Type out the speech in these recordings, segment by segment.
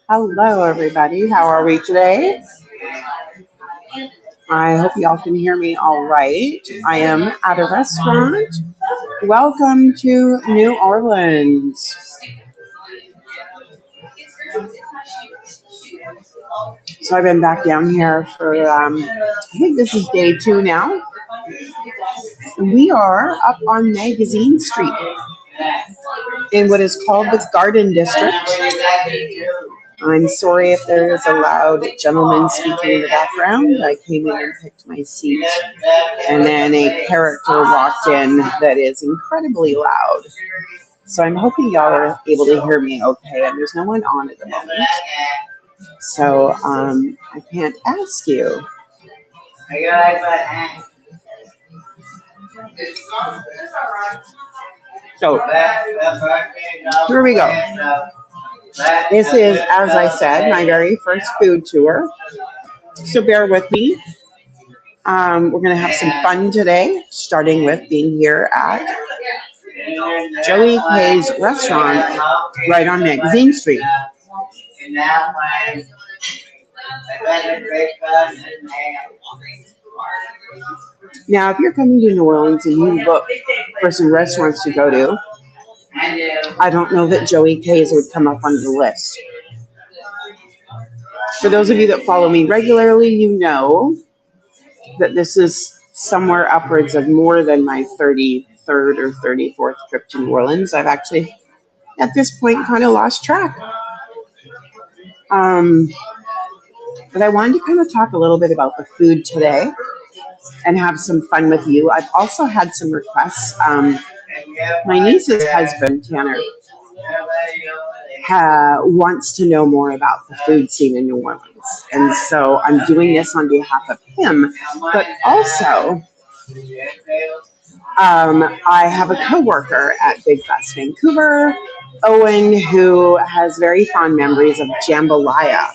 Hello, everybody. How are we today? I hope y'all can hear me all right. I am at a restaurant. Welcome to New Orleans. So I've been back down here for, I think this is day 2 now. We are up on Magazine Street in what is called the Garden District. I'm sorry if there is a loud gentleman speaking in the background. I came in and picked my seat, and then a character walked in that is incredibly loud. So I'm hoping y'all are able to hear me okay, and there's no one on at the moment. So I can't ask you. So here we go. This is, as I said, my very first food tour. So bear with me. We're going to have some fun today, starting with being here at Joey K's restaurant right on Magazine Street. Now, if you're coming to New Orleans and you look for some restaurants to go to, I don't know that Joey K's would come up on the list. For those of you that follow me regularly, you know that this is somewhere upwards of more than my 33rd or 34th trip to New Orleans. I've actually, at this point, kind of lost track. But I wanted to kind of talk a little bit about the food today and have some fun with you. I've also had some requests. My niece's husband, Tanner, wants to know more about the food scene in New Orleans. And so I'm doing this on behalf of him. But also, I have a coworker at Big Fest Vancouver, Owen, who has very fond memories of jambalaya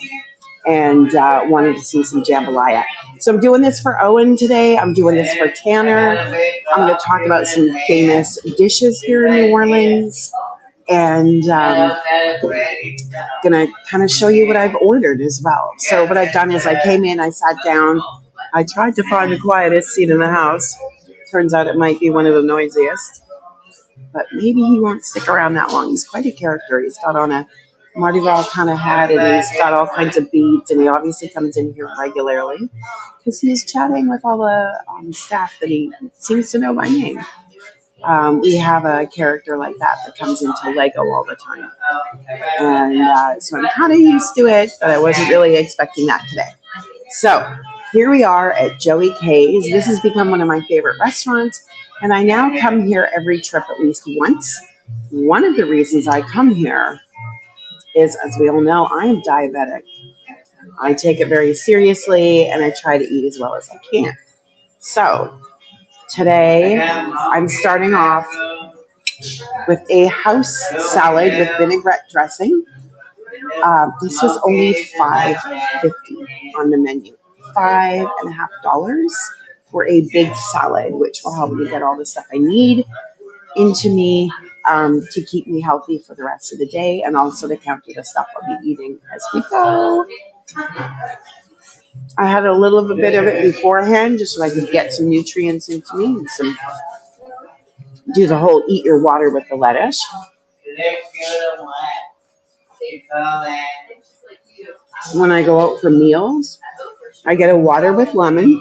and wanted to see some jambalaya. So I'm doing this for Owen today. I'm doing this for Tanner. I'm going to talk about some famous dishes here in New Orleans. And going to kind of show you what I've ordered as well. So what I've done is I came in, I sat down. I tried to find the quietest seat in the house. Turns out it might be one of the noisiest. But maybe he won't stick around that long. He's quite a character. He's got on a Mardi Gras kind of hat, and he's got all kinds of beads, and he obviously comes in here regularly because he's chatting with all the staff that he seems to know by name. We have a character like that comes into Lego all the time. And so I'm kind of used to it, but I wasn't really expecting that today. So here we are at Joey K's. This has become one of my favorite restaurants, and I now come here every trip at least once. One of the reasons I come here is, as we all know, I am diabetic. I take it very seriously, and I try to eat as well as I can. So today, I'm starting off with a house salad with vinaigrette dressing. This was only $5.50 on the menu. $5.50 for a big salad, which will help me get all the stuff I need into me to keep me healthy for the rest of the day, and also to counter the stuff I'll be eating as we go. I had a little bit of it beforehand just so I could get some nutrients into me and do the whole eat your water with the lettuce. When I go out for meals, I get a water with lemon.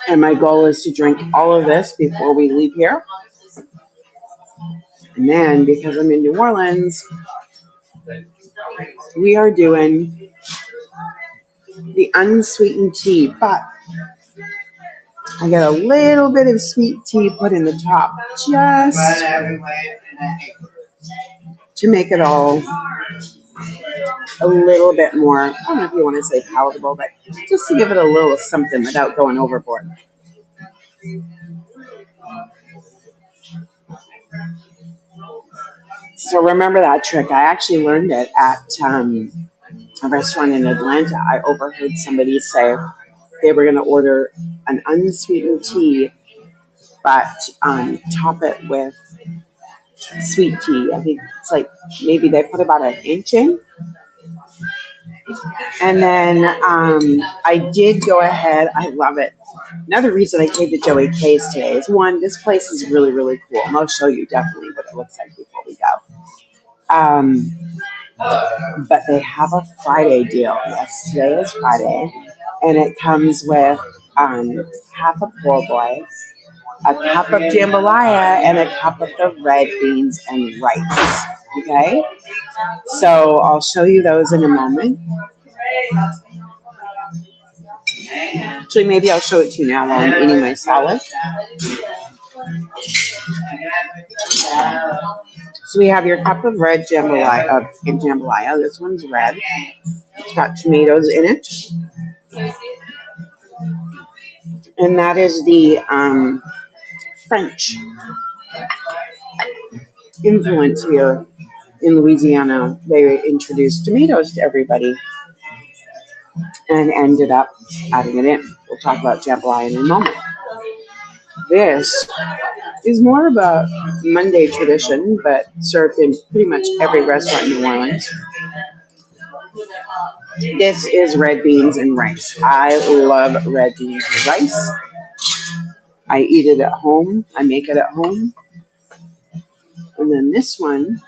And my goal is to drink all of this before we leave here. And then, because I'm in New Orleans, we are doing the unsweetened tea, but I get a little bit of sweet tea put in the top just to make it all a little bit more, I don't know if you want to say palatable, but just to give it a little something without going overboard. So remember that trick. I actually learned it at a restaurant in Atlanta. I overheard somebody say, they were going to order an unsweetened tea, but top it with sweet tea. I think it's like maybe they put about an inch in. And then I did go ahead. I love it. Another reason I came to Joey K's today is one, this place is really, really cool. And I'll show you definitely what it looks like before we go. But they have a Friday deal. Yes, today is Friday. And it comes with half a poor boy, a cup of jambalaya, and a cup of the red beans and rice. Okay? So I'll show you those in a moment. Actually, maybe I'll show it to you now while I'm eating my salad. So we have your cup of red jambalaya. This one's red. It's got tomatoes in it. And that is the French influence here in Louisiana. They introduced tomatoes to everybody and ended up adding it in. We'll talk about jambalaya in a moment. This is more of a Monday tradition, but served in pretty much every restaurant in New Orleans. This is red beans and rice. I love red beans and rice. I eat it at home. I make it at home. And then this one,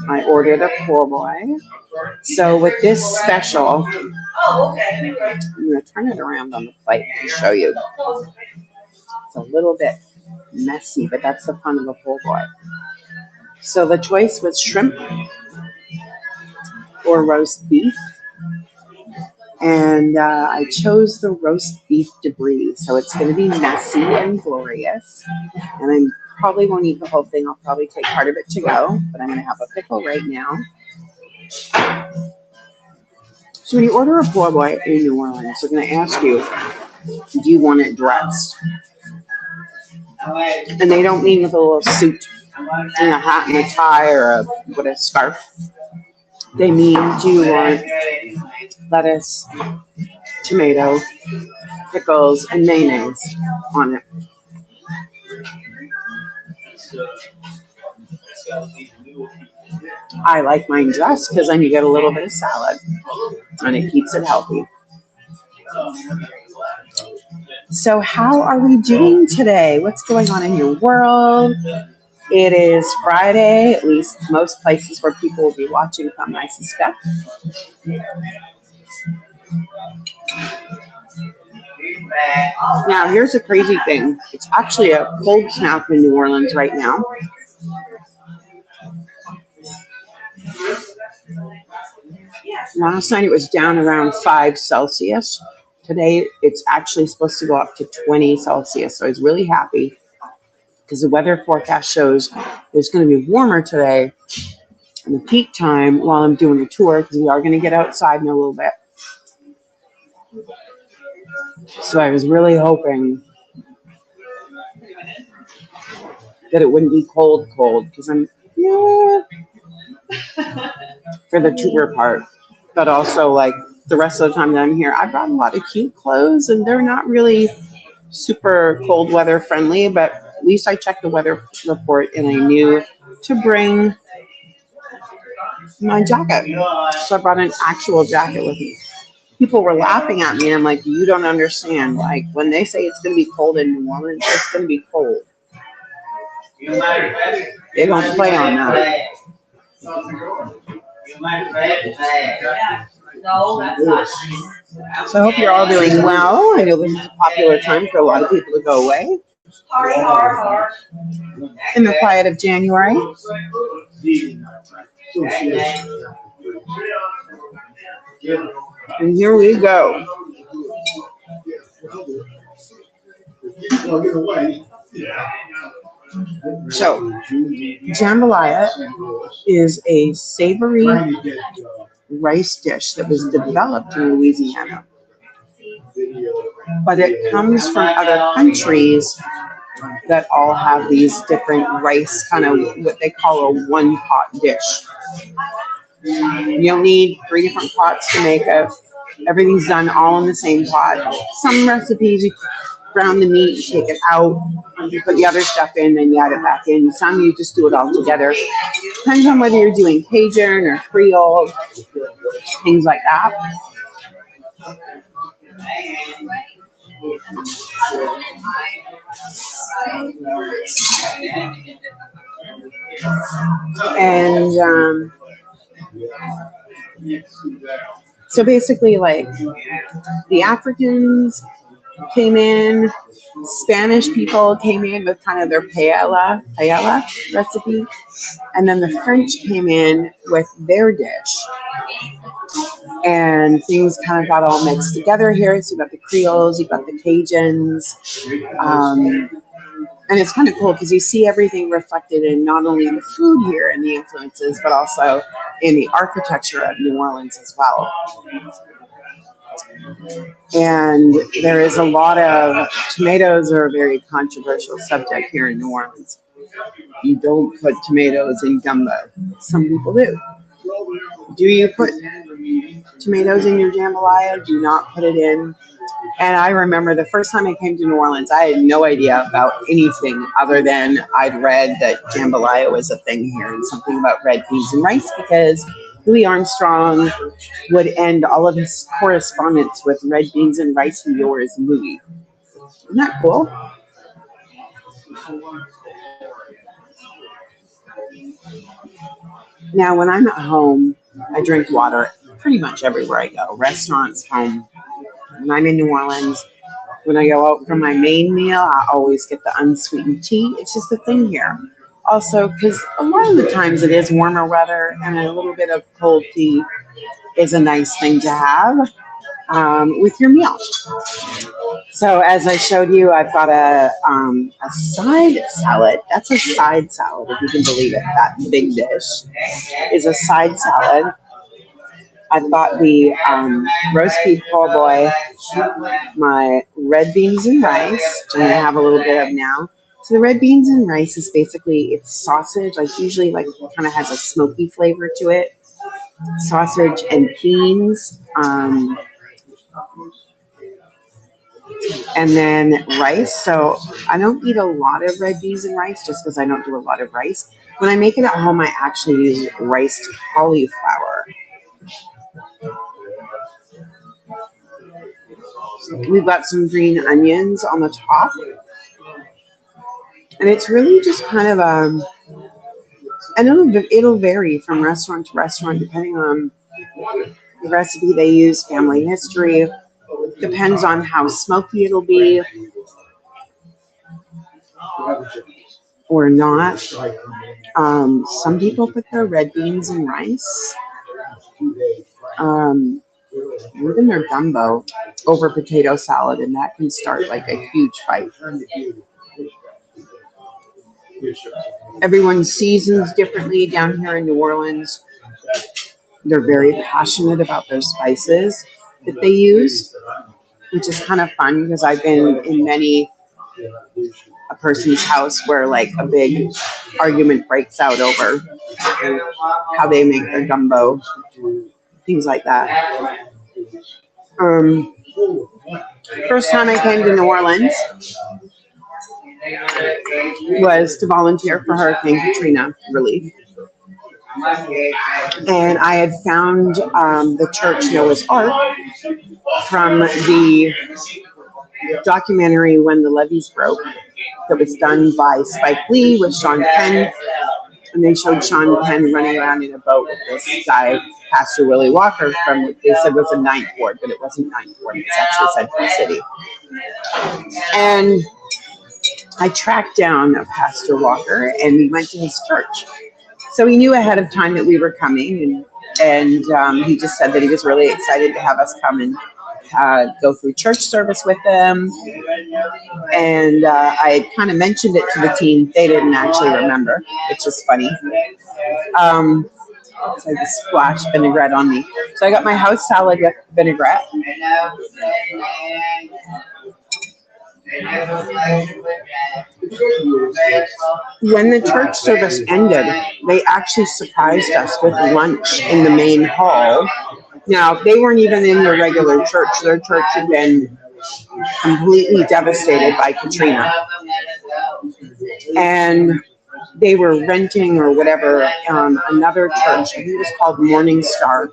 I ordered a poor boy. So with this special, I'm going to turn it around on the plate to show you. It's a little bit messy, but that's the fun of a poor boy. So the choice was shrimp or roast beef. And I chose the roast beef debris. So it's going to be messy and glorious. And I probably won't eat the whole thing. I'll probably take part of it to go. But I'm going to have a pickle right now. So when you order a poor boy in New Orleans, they're going to ask you, do you want it dressed? And they don't mean with a little suit and a hat and a tie or with a scarf. They mean, do you want lettuce, tomato, pickles, and mayonnaise on it? I like mine dressed because then you get a little bit of salad and it keeps it healthy. So how are we doing today? What's going on in your world? It is Friday, at least most places where people will be watching from, I suspect. Now, here's a crazy thing. It's actually a cold snap in New Orleans right now. Last night it was down around 5 Celsius. Today it's actually supposed to go up to 20 Celsius. So I was really happy because the weather forecast shows it's going to be warmer today in the peak time while I'm doing a tour because we are going to get outside in a little bit. So I was really hoping that it wouldn't be cold because I'm for the tour part, but also like the rest of the time that I'm here, I brought a lot of cute clothes and they're not really super cold weather friendly, but at least I checked the weather report and I knew to bring my jacket. So I brought an actual jacket with me. People were laughing at me and I'm like, you don't understand. Like when they say it's going to be cold in New Orleans, it's going to be cold. They don't play on that. So I hope you're all doing well. I know this is a popular time for a lot of people to go away in the quiet of January. And here we go. So, jambalaya is a savory rice dish that was developed in Louisiana. But it comes from other countries that all have these different rice, kind of what they call a one-pot dish. You'll need 3 different pots to make it. Everything's done all in the same pot. Some recipes you brown the meat, you take it out, you put the other stuff in, then you add it back in. Some you just do it all together. Depends on whether you're doing Cajun or Creole, things like that. And so basically, like the Africans came in, Spanish people came in with kind of their paella recipe, and then the French came in with their dish. And things kind of got all mixed together here. So you've got the Creoles, you've got the Cajuns. And it's kind of cool because you see everything reflected in not only the food here and the influences, but also in the architecture of New Orleans as well. And there is a lot of tomatoes are a very controversial subject here in New Orleans. You don't put tomatoes in gumbo. Some people do. Do you put tomatoes in your jambalaya? Do not put it in. And I remember the first time I came to New Orleans, I had no idea about anything other than I'd read that jambalaya was a thing here and something about red beans and rice because Louis Armstrong would end all of his correspondence with red beans and rice and yours, Louis. Isn't that cool? Now, when I'm at home, I drink water pretty much everywhere I go. Restaurants, home. When I'm in New Orleans, when I go out for my main meal, I always get the unsweetened tea. It's just a thing here. Also, because a lot of the times it is warmer weather and a little bit of cold tea is a nice thing to have with your meal. So as I showed you, I've got a side salad. That's a side salad, if you can believe it. That big dish is a side salad. I've got the roast beef po' boy, my red beans and rice, which I'm gonna have a little bit of now. So the red beans and rice is basically it's sausage, like usually like kind of has a smoky flavor to it. Sausage and beans, and then rice. So I don't eat a lot of red beans and rice just because I don't do a lot of rice. When I make it at home, I actually use riced cauliflower. We've got some green onions on the top. And it's really just kind of and it'll vary from restaurant to restaurant depending on the recipe they use, family history. Depends on how smoky it'll be or not. Some people put their red beans and rice. Even their gumbo over potato salad, and that can start like a huge fight. Everyone seasons differently down here in New Orleans. They're very passionate about those spices that they use, which is kind of fun because I've been in many a person's house where like a big argument breaks out over how they make their gumbo, things like that. First time I came to New Orleans was to volunteer for Hurricane Katrina relief. And I had found the church Noah's Ark from the documentary When the Levees Broke that was done by Spike Lee with Sean Penn. And they showed Sean Penn running around in a boat with this guy, Pastor Willie Walker, from they said was a Ninth Ward, but it wasn't Ninth Ward, it's actually Central City. And I tracked down Pastor Walker and we went to his church. So he knew ahead of time that we were coming, and he just said that he was really excited to have us come and go through church service with them. And I had kind of mentioned it to the team. They didn't actually remember, which is funny. So I just splashed vinaigrette on me. So I got my house salad with vinaigrette. When the church service ended, they actually surprised us with lunch in the main hall Now, they weren't even in their regular church. Their church had been completely devastated by Katrina. And they were renting or whatever another church. I think it was called Morning Star.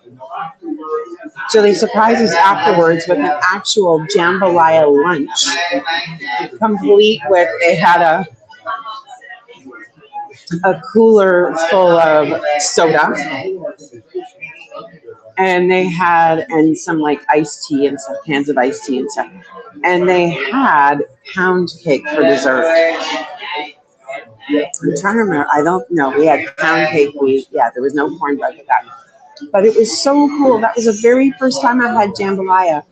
So they surprised us afterwards with an actual jambalaya lunch, complete with, they had a cooler full of soda, and they had, and some like iced tea and some cans of iced tea and stuff. And they had pound cake for dessert. I'm trying to remember. I don't know. We had pound cake. There was no cornbread with that. But it was so cool. That was the very first time I had jambalaya.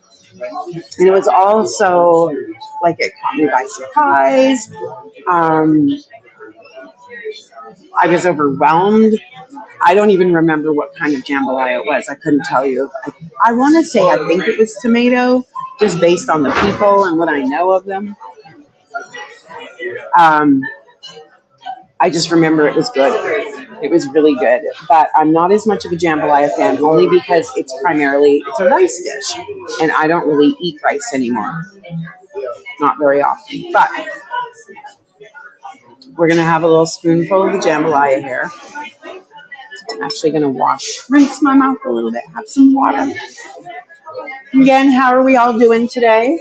And it was also like it caught me by surprise. I was overwhelmed. I don't even remember what kind of jambalaya it was. I couldn't tell you. I want to say I think it was tomato, just based on the people and what I know of them. I just remember it was good. It was really good. But I'm not as much of a jambalaya fan, only because it's a rice dish. And I don't really eat rice anymore. Not very often. But we're going to have a little spoonful of the jambalaya here. I'm actually going to rinse my mouth a little bit, have some water. Again, how are we all doing today?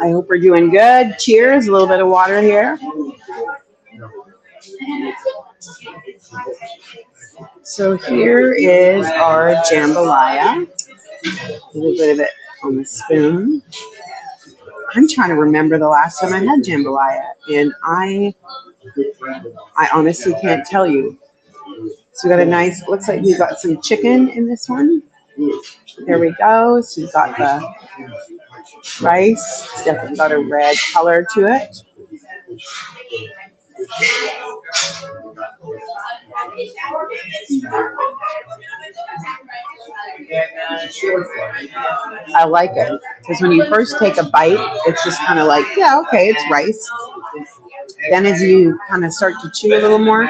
I hope we're doing good. Cheers, a little bit of water here. So here is our jambalaya. A little bit of it on the spoon. I'm trying to remember the last time I had jambalaya, and I honestly can't tell you. So we got a nice, looks like we got some chicken in this one. There we go. So we've got the rice. It's definitely got a red color to it. I like it because when you first take a bite, it's just kind of like, yeah, okay, it's rice. Then as you kind of start to chew a little more,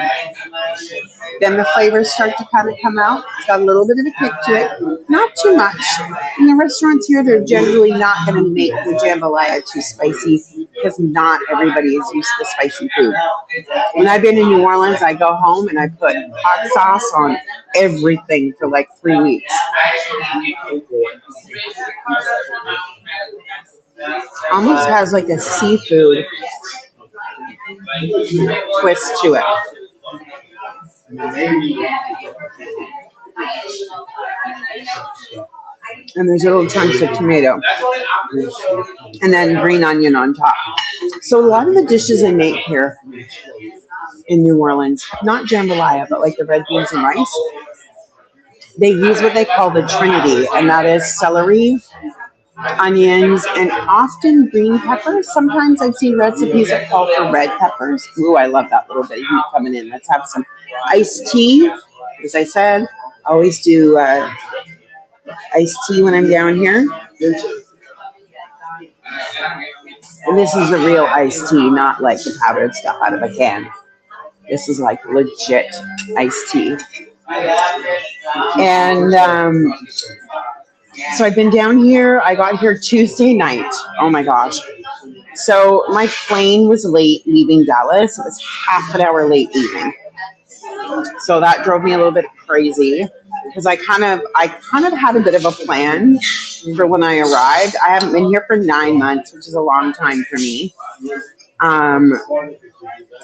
then the flavors start to kind of come out. It's got a little bit of a kick to it, not too much. In the restaurants here, they're generally not going to make the jambalaya too spicy because not everybody is used to spicy food. When I've been in New Orleans, I go home and I put hot sauce on everything for like 3 weeks. Almost has like a seafood twist to it. And there's little chunks of tomato. And then green onion on top. So a lot of the dishes they make here in New Orleans, not jambalaya, but like the red beans and rice, they use what they call the Trinity, and that is celery, onions, and often green peppers. Sometimes I've seen recipes that call for red peppers. Ooh, I love that little bit of heat coming in. Let's have some iced tea. As I said, I always do iced tea when I'm down here. And this is the real iced tea, not like the powdered stuff out of a can. This is like legit iced tea. And so I've been down here. I got here Tuesday night. Oh my gosh. So my plane was late leaving Dallas. It was half an hour late leaving. So that drove me a little bit crazy because I kind of had a bit of a plan for when I arrived. I haven't been here for 9 months, which is a long time for me.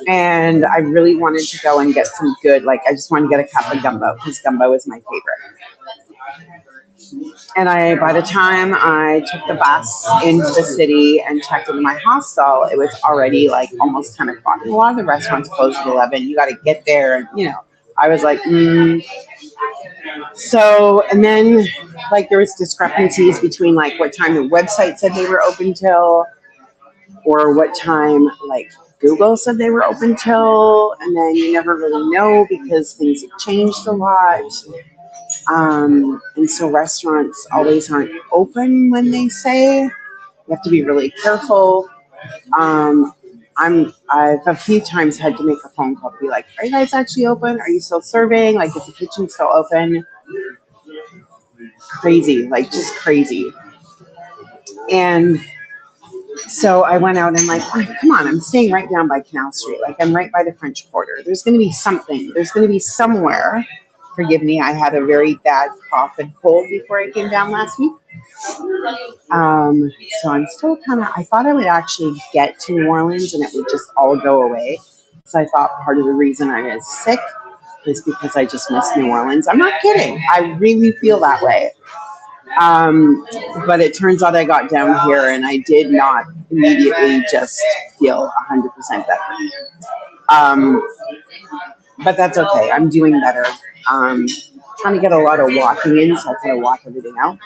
And I really wanted to go and get some good, like I just wanted to get a cup of gumbo because gumbo is my favorite. And by the time I took the bus into the city and checked into my hostel, it was already like almost 10 o'clock. And a lot of the restaurants closed at 11. You got to get there. And, I was like, So, and then like there was discrepancies between like what time the website said they were open till or what time like Google said they were open till. And then you never really know because things have changed a lot. And so restaurants always aren't open when they say. You have to be really careful. I've a few times had to make a phone call to be like, are you guys actually open? Are you still serving? Like, is the kitchen still open? Crazy, like just crazy. And so I went out and like, oh, come on, I'm staying right down by Canal Street. Like I'm right by the French Quarter. There's going to be something. There's going to be somewhere. Forgive me, I had a very bad cough and cold before I came down last week. So I'm still kind of, I thought I would actually get to New Orleans and it would just all go away. So I thought part of the reason I was sick is because I just miss New Orleans. I'm not kidding. I really feel that way. But it turns out I got down here and I did not immediately just feel 100% better. But that's okay. I'm doing better. Trying to get a lot of walking in, so I kind of walk everything out.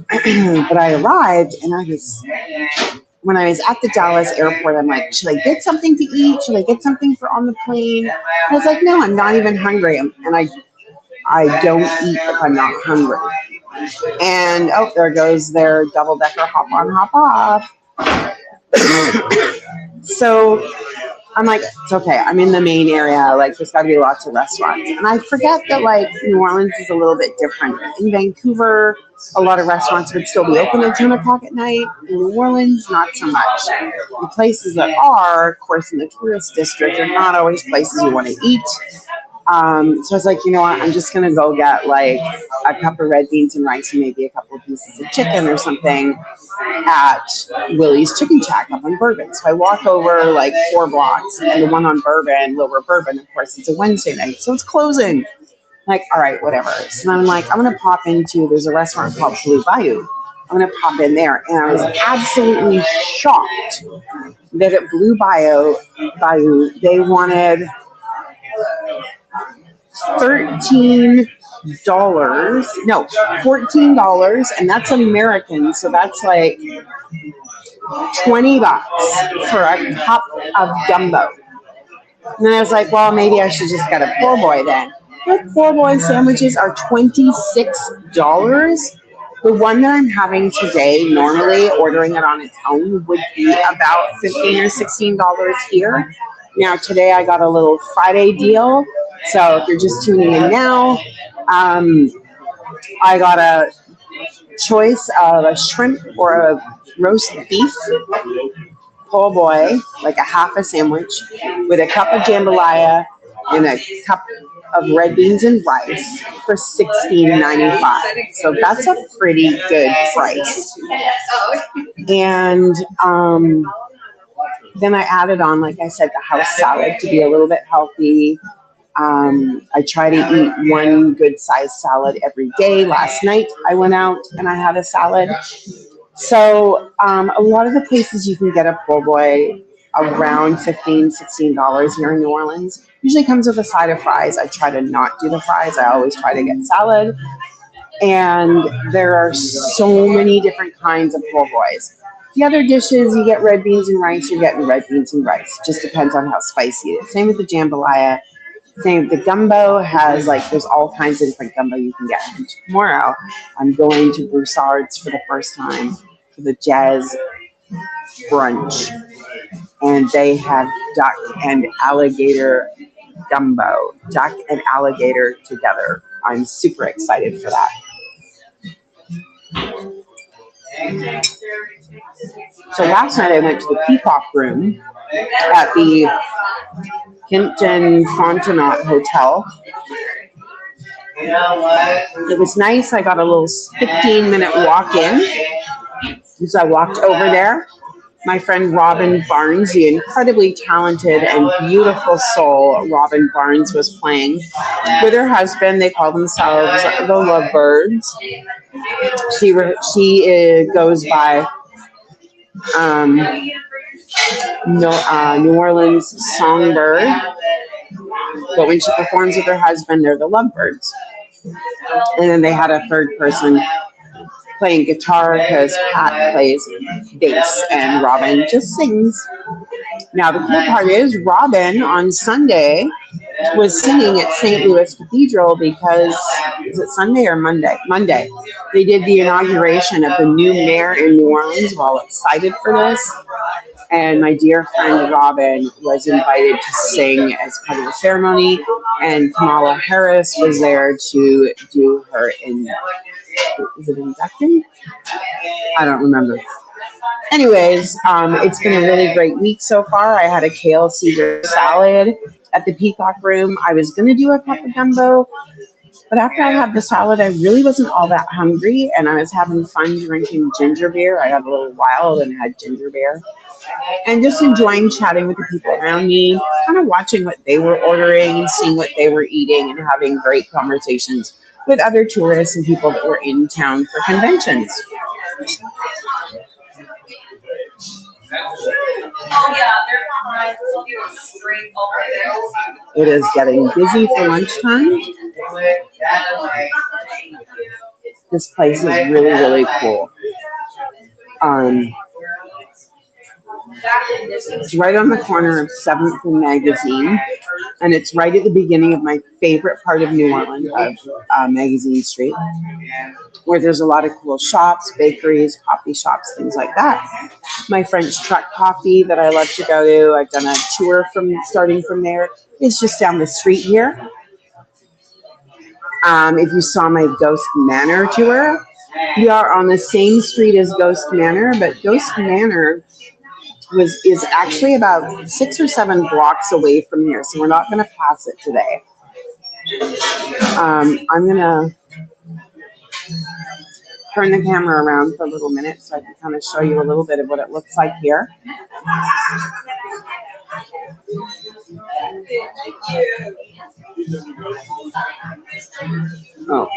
But I arrived and when I was at the Dallas airport, I'm like, should I get something to eat? Should I get something for on the plane? I was like, no, I'm not even hungry. And I don't eat if I'm not hungry. And oh, there goes their double-decker hop on, hop off. So I'm like, it's okay. I'm in the main area. Like, there's got to be lots of restaurants. And I forget that, like, New Orleans is a little bit different. In Vancouver, a lot of restaurants would still be open at 10 o'clock at night. In New Orleans, not so much. The places that are, of course, in the tourist district are not always places you want to eat. So I was like, you know what, I'm just going to go get like a cup of red beans and rice and maybe a couple of pieces of chicken or something at Willie's Chicken Shack up on Bourbon. So I walk over like 4 blocks and the one on Bourbon, Lower Bourbon, of course, it's a Wednesday night, so it's closing. Like, all right, whatever. So then I'm like, I'm going to pop into, there's a restaurant called Blue Bayou. I'm going to pop in there. And I was absolutely shocked that at Blue Bayou, they wanted $14, and that's American, so that's like $20 for a cup of gumbo. And then I was like, well, maybe I should just get a poor boy then. The poor boy sandwiches are $26. The one that I'm having today, normally ordering it on its own, would be about $15 or $16 here. Now today I got a little Friday deal. So if you're just tuning in now, I got a choice of a shrimp or a roast beef po' boy, like a half a sandwich, with a cup of jambalaya and a cup of red beans and rice for $16.95. So that's a pretty good price. And then I added on, like I said, the house salad to be a little bit healthy. I try to eat one good sized salad every day. Last night I went out and I had a salad. So a lot of the places you can get a po' boy around $15, $16 here in New Orleans usually comes with a side of fries. I try to not do the fries. I always try to get salad. And there are so many different kinds of po' boys. The other dishes, you get red beans and rice, you're getting red beans and rice. Just depends on how spicy it is. Same with the jambalaya. Same, the gumbo has, like, there's all kinds of different gumbo you can get. And tomorrow, I'm going to Broussard's for the first time for the jazz brunch. And they have duck and alligator gumbo. Duck and alligator together. I'm super excited for that. So last night I went to the Peacock Room at the Hinton Fontenot Hotel. It was nice. I got a little 15-minute walk in. So I walked over there. My friend Robin Barnes, the incredibly talented and beautiful soul Robin Barnes, was playing with her husband. They call themselves the Lovebirds. She goes by New Orleans Songbird, but when she performs with her husband, they're the Lovebirds. And then they had a third person playing guitar because Pat plays bass and Robin just sings. Now the cool part is Robin on Sunday was singing at St. Louis Cathedral because, is it Sunday or Monday? Monday. They did the inauguration of the new mayor in New Orleans. We're all excited for this. And my dear friend Robin was invited to sing as part of the ceremony, and Kamala Harris was there to do her is it induction? I don't remember. Anyways, it's been a really great week so far. I had a kale Caesar salad at the Peacock Room. I was going to do a cup of gumbo, but after I had the salad, I really wasn't all that hungry, and I was having fun drinking ginger beer. I got a little wild and had ginger beer, and just enjoying chatting with the people around me, kind of watching what they were ordering and seeing what they were eating, and having great conversations with other tourists and people that were in town for conventions. It is getting busy for lunchtime. This place is really, really cool. It's right on the corner of 7th and Magazine, and it's right at the beginning of my favorite part of New Orleans, of Magazine Street, where there's a lot of cool shops, bakeries, coffee shops, things like that. My French truck coffee that I love to go to, I've done a tour starting from there. It's just down the street here. If you saw my Ghost Manor tour, we are on the same street as Ghost Manor, but Ghost Manor is actually about 6 or 7 blocks away from here, so we're not going to pass it today. I'm going to turn the camera around for a little minute so I can kind of show you a little bit of what it looks like here. Oh,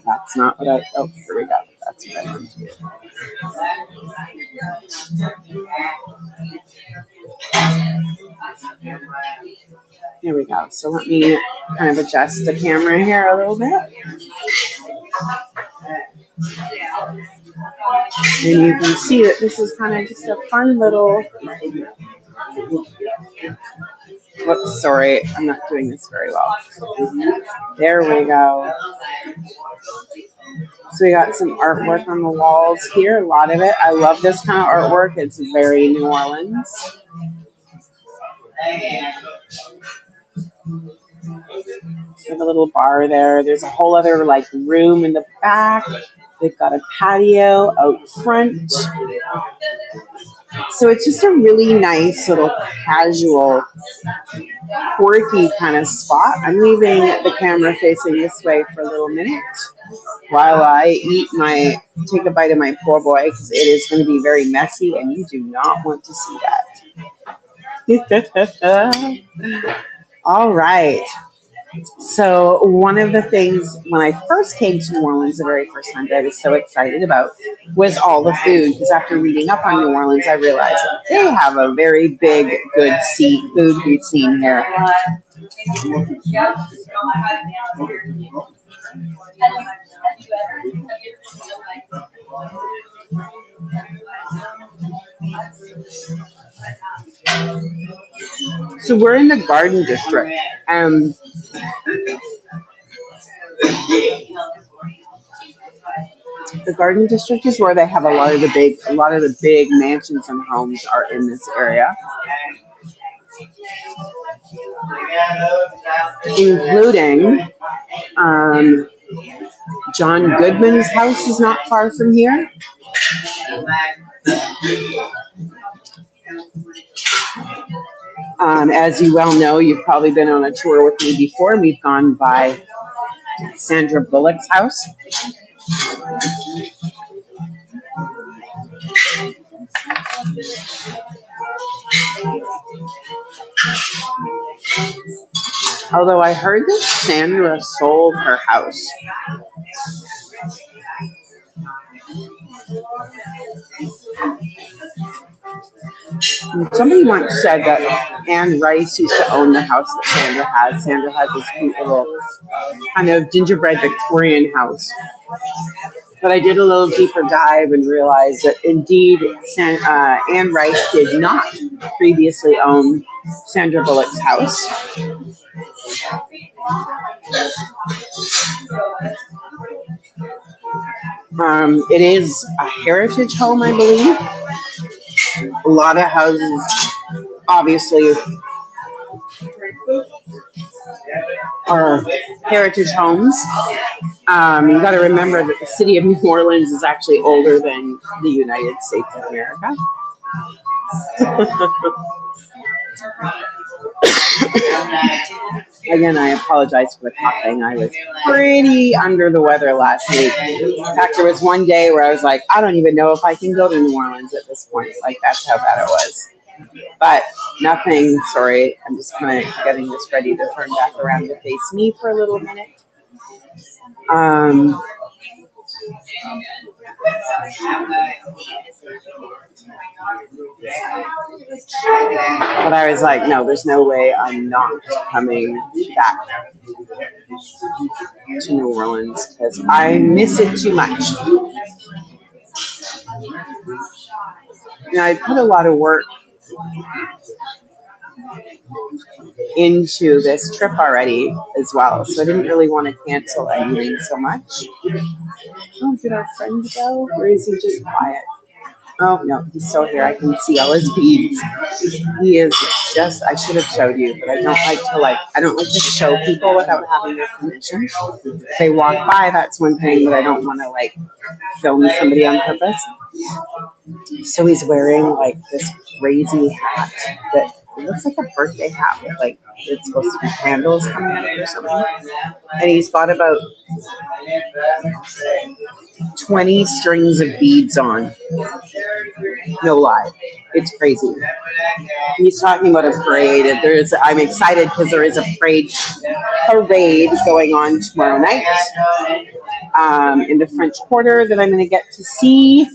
that's not what oh, here we go. That's what I want to do. Here we go. So let me kind of adjust the camera here a little bit. And you can see that this is kind of just a fun little, whoops, sorry, I'm not doing this very well. There we go. So we got some artwork on the walls here, a lot of it. I love this kind of artwork. It's very New Orleans. We have a little bar there. There's a whole other room in the back. They've got a patio out front. So it's just a really nice little casual, quirky kind of spot. I'm leaving the camera facing this way for a little minute while I take a bite of my poor boy, because it is going to be very messy and you do not want to see that. All right. So one of the things when I first came to New Orleans the very first time that I was so excited about was all the food, because after reading up on New Orleans, I realized that they have a very big, good food scene here. So we're in the Garden District. The Garden District is where they have a lot of the big mansions and homes are in this area, including John Goodman's house is not far from here. As you well know, you've probably been on a tour with me before. We've gone by Sandra Bullock's house. Although I heard that Sandra sold her house. Somebody once said that Anne Rice used to own the house that Sandra has. Sandra has this cute little kind of gingerbread Victorian house. But I did a little deeper dive and realized that indeed Anne Rice did not previously own Sandra Bullock's house. It is a heritage home, I believe. A lot of houses, obviously, are heritage homes. You got to remember that the city of New Orleans is actually older than the United States of America. Again, I apologize for the coughing. I was pretty under the weather last week. In fact, there was one day where I was like, I don't even know if I can go to New Orleans at this point. Like, that's how bad it was. But nothing, sorry, I'm just kind of getting this ready to turn back around to face me for a little minute. Um, but I was like, no, there's no way I'm not coming back to New Orleans because I miss it too much. I put a lot of work into this trip already as well, so I didn't really want to cancel anything so much. Oh, did our friend go? Or is he just quiet? Oh, no, he's still here. I can see all his beads. He is just, I should have showed you, but I don't like to show people without having their permission. If they walk by, that's one thing, but I don't want to film somebody on purpose. So he's wearing this crazy hat that it looks like a birthday hat with it's supposed to be candles coming out of it or something. And he's got about 20 strings of beads on. No lie. It's crazy. He's talking about a parade. I'm excited because there is a parade going on tomorrow night in the French Quarter that I'm going to get to see.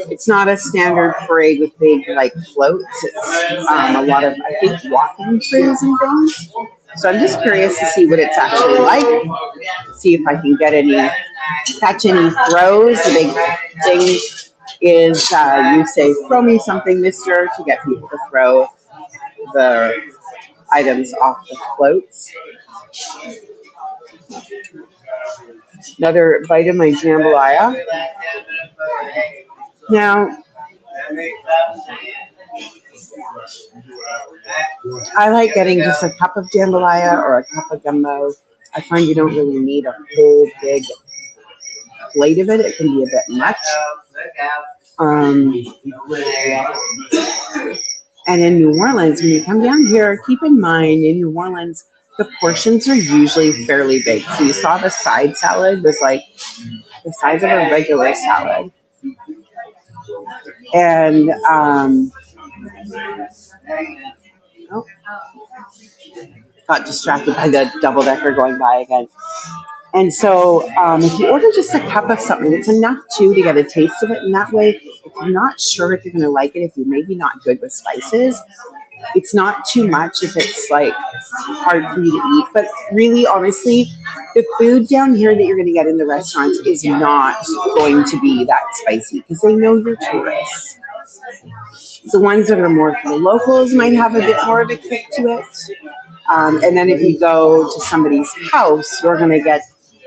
It's not a standard parade with big floats. It's a lot of, I think, walking throughs and things. So I'm just curious to see what it's actually like. See if I can catch any throws. The big thing is you say, "Throw me something, mister," to get people to throw the items off the floats. Another bite of my jambalaya. Now, I like getting just a cup of jambalaya or a cup of gumbo. I find you don't really need a whole big plate of it. It can be a bit much. And in New Orleans, when you come down here, keep in mind in New Orleans, the portions are usually fairly big. So you saw the side salad was the size of a regular salad. And got distracted by the double-decker going by again. And so if you order just a cup of something, it's enough to get a taste of it. And that way, if you're not sure if you're going to like it, if you're maybe not good with spices, it's not too much if it's hard for you to eat. But really, honestly, the food down here that you're going to get in the restaurants is not going to be that spicy because they know you're tourists. The ones that are more for the locals might have a bit more of a kick to it. And then if you go to somebody's house, you're going to get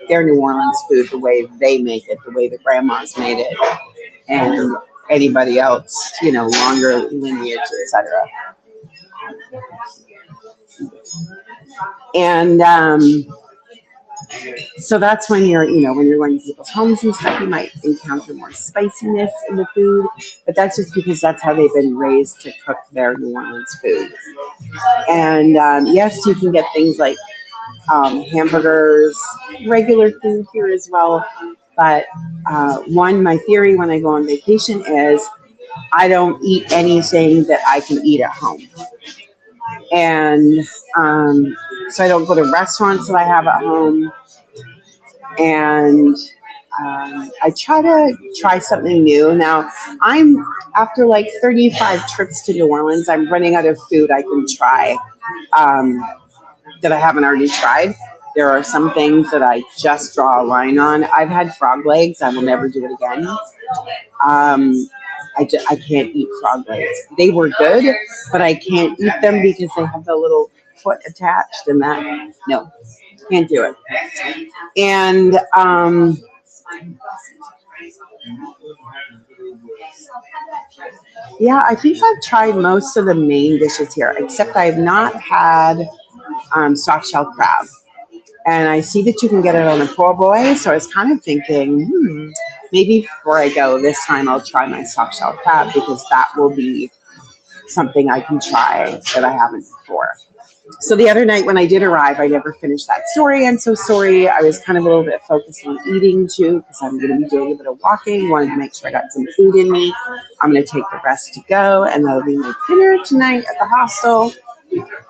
their New Orleans food the way they make it, the way the grandmas made it, and anybody else, longer lineage, etc. And so that's when you're going to people's homes and stuff, you might encounter more spiciness in the food, but that's just because that's how they've been raised to cook their New Orleans food. And yes, you can get things like hamburgers, regular food here as well. But my theory when I go on vacation is I don't eat anything that I can eat at home. And so I don't go to restaurants that I have at home. And I try something new. Now, after 35 trips to New Orleans, I'm running out of food I can try that I haven't already tried. There are some things that I just draw a line on. I've had frog legs. I will never do it again. I can't eat frog legs. They were good, but I can't eat them because they have the little foot attached and no, can't do it. And Yeah, I think I've tried most of the main dishes here, except I've not had soft shell crab. And I see that you can get it on a po' boy, so I was kind of thinking, maybe before I go this time, I'll try my soft shell crab because that will be something I can try that I haven't before. So the other night when I did arrive, I never finished that story. I'm so sorry. I was kind of a little bit focused on eating too because I'm going to be doing a bit of walking. Wanted to make sure I got some food in me. I'm going to take the rest to go, and that'll be my dinner tonight at the hostel.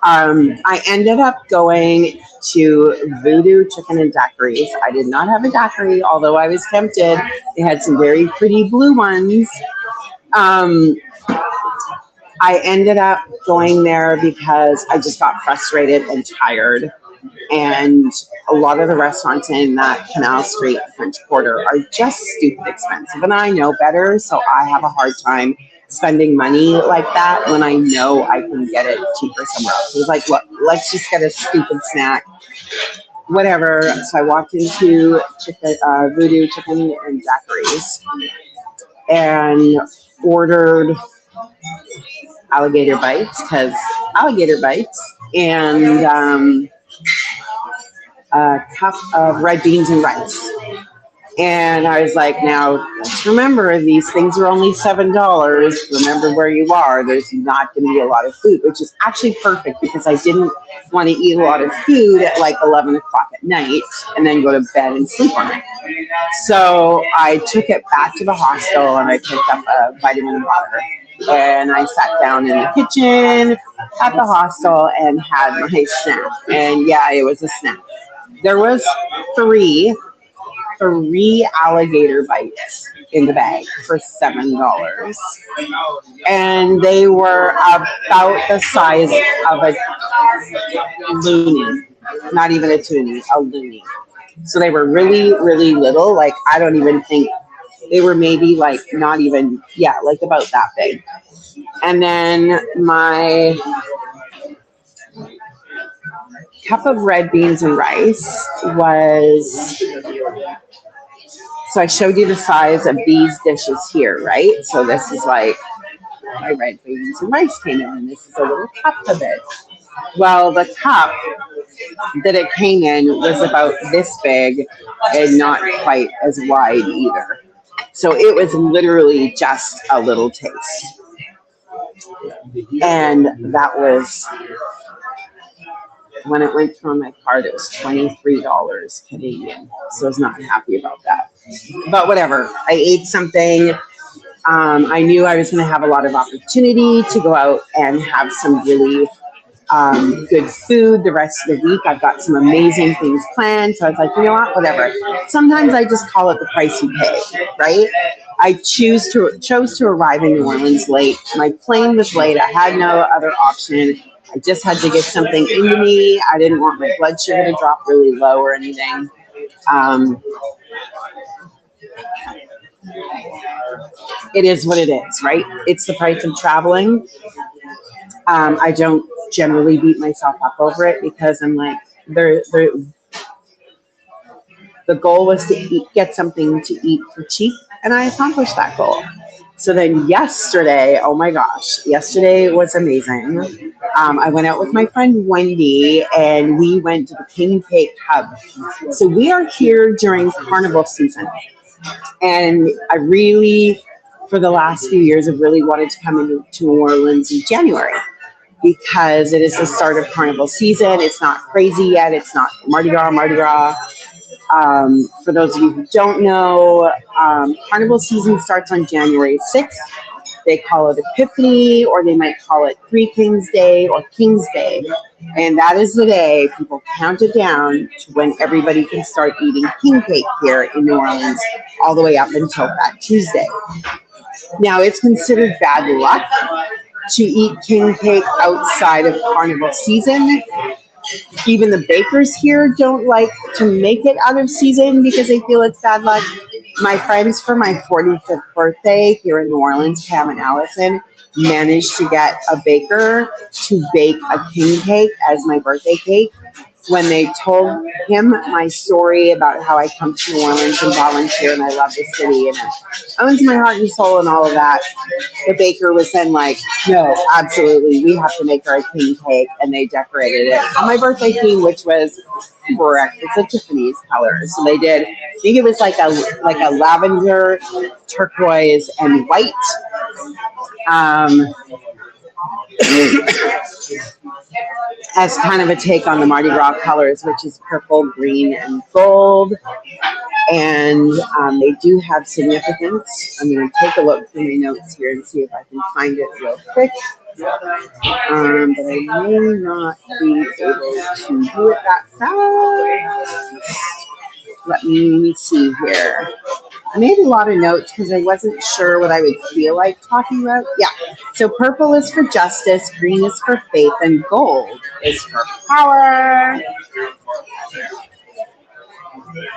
I ended up going to Voodoo Chicken and Daiquiris. I did not have a daiquiri, although I was tempted. They had some very pretty blue ones. Um, I ended up going there because I just got frustrated and tired. And a lot of the restaurants in that Canal Street French Quarter are just stupid expensive. And I know better, so I have a hard time spending money like that when I know I can get it cheaper somewhere else. It was like, look, let's just get a stupid snack, whatever. So I walked into Voodoo Chicken and Daiquiris and ordered alligator bites because alligator bites and a cup of red beans and rice. And I was like, now let's remember these things are only $7. Remember where you are. There's not going to be a lot of food, which is actually perfect because I didn't want to eat a lot of food at like 11 o'clock at night and then go to bed and sleep on it. So I took it back to the hostel and I picked up a vitamin water. And I sat down in the kitchen at the hostel and had my snack. And yeah, it was a snack. There was three alligator bites in the bag for $7. And they were about the size of a loony. Not even a toonie, a loony. So they were really, really little. Like, I don't even think they were maybe like not even, yeah, like about that big. And then my cup of red beans and rice was, so I showed you the size of these dishes here, right? So this is like my red beans and rice came in, and this is a little cup of it. Well, the cup that it came in was about this big and not quite as wide either. So it was literally just a little taste. And that was, when it went through my card, it was $23 Canadian. So I was not happy about that. But whatever, I ate something. I knew I was going to have a lot of opportunity to go out and have some really good food the rest of the week. I've got some amazing things planned. So I was like, you know what, whatever. Sometimes I just call it the price you pay, right? I chose to arrive in New Orleans late. My plane was late. I had no other option. I just had to get something into me. I didn't want my blood sugar to drop really low or anything. It is what it is, right? It's the price of traveling. I don't generally beat myself up over it because I'm like, the goal was to get something to eat for cheap, and I accomplished that goal. So then yesterday, oh my gosh, yesterday was amazing. I went out with my friend Wendy, and we went to the King Cake Hub. So we are here during carnival season, and I really, for the last few years, have really wanted to come into New Orleans in January because it is the start of carnival season. It's not crazy yet. It's not Mardi Gras. For those of you who don't know, carnival season starts on January 6th. They call it Epiphany, or they might call it Three Kings Day or King's Day. And that is the day people count it down to when everybody can start eating king cake here in New Orleans, all the way up until that Tuesday. Now, it's considered bad luck to eat king cake outside of carnival season. Even the bakers here don't like to make it out of season because they feel it's bad luck. My friends for my 45th birthday here in New Orleans, Pam and Allison, managed to get a baker to bake a king cake as my birthday cake. when they told him my story about how I come to New Orleans and volunteer and I love the city and it owns my heart and soul and all of that, the baker was then like, no, absolutely, we have to make her a king cake, and they decorated it on my birthday theme, which was correct. It's a Tiffany's color, so they did. I think it was like a lavender, turquoise, and white. As kind of a take on the Mardi Gras colors, which is purple, green, and gold. And they do have significance. I'm going to take a look through my notes here and see if I can find it real quick. But I may not be able to do it that fast. Let me see here. I made a lot of notes because I wasn't sure what I would feel like talking about. Yeah. So purple is for justice, green is for faith, and gold is for power.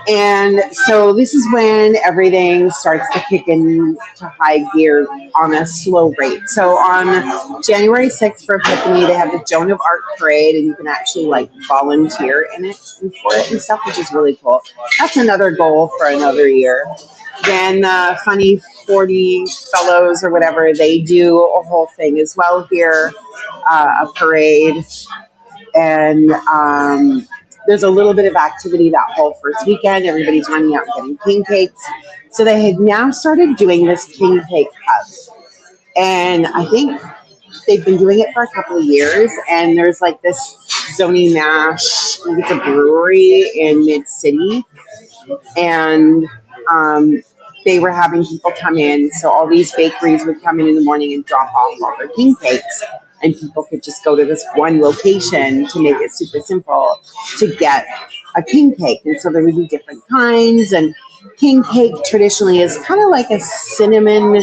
And so this is when everything starts to kick into high gear on a slow rate. So on January 6th for Epiphany, they have the Joan of Arc parade, and you can actually like volunteer in it and for it and stuff, which is really cool. That's another goal for another year. Then Funny 40 Fellows or whatever, they do a whole thing as well here, a parade. And there's a little bit of activity that whole first weekend. Everybody's running out getting king cakes. So they had now started doing this king cake hub. And I think they've been doing it for a couple of years. And there's like this Zoni Mash, I think it's a brewery in Mid-City. And they were having people come in. So all these bakeries would come in the morning and drop off all their king cakes. And people could just go to this one location to make it super simple to get a king cake. And so there would be different kinds. And king cake traditionally is kind of like a cinnamon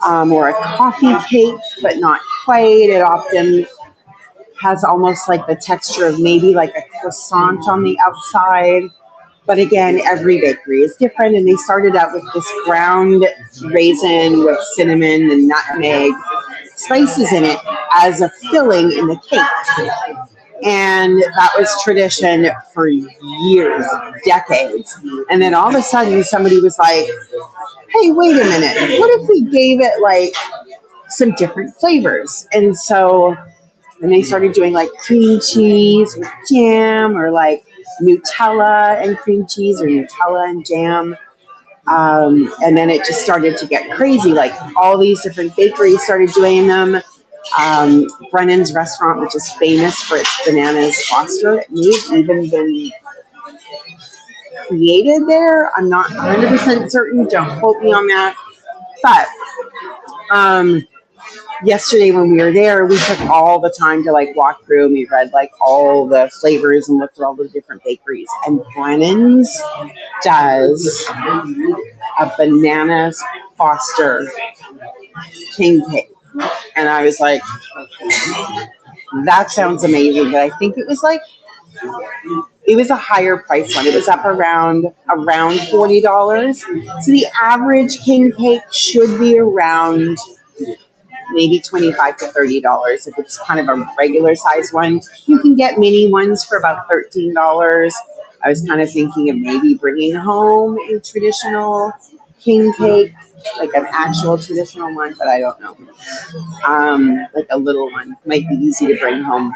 or a coffee cake, but not quite. It often has almost like the texture of maybe like a croissant on the outside. But again, every bakery is different. And they started out with this ground raisin with cinnamon and nutmeg spices in it as a filling in the cake. And that was tradition for years, decades. And then all of a sudden somebody was like, hey, wait a minute, what if we gave it like some different flavors? And so then they started doing like cream cheese with jam, or like Nutella and cream cheese, or Nutella and jam. And then it just started to get crazy. Like all these different bakeries started doing them. Brennan's restaurant, which is famous for its bananas foster, it may have even been created there. I'm not 100% certain. Don't quote me on that. But yesterday when we were there, we took all the time to like walk through and we read like all the flavors and looked at all the different bakeries. And Brennan's does a bananas foster king cake. And I was like, that sounds amazing. But I think it was a higher price one. It was up around $40. So the average king cake should be around maybe $25 to $30 if it's kind of a regular size one. You can get mini ones for about $13. I was kind of thinking of maybe bringing home a traditional king cake, like an actual traditional one, but I don't know. Like a little one might be easy to bring home.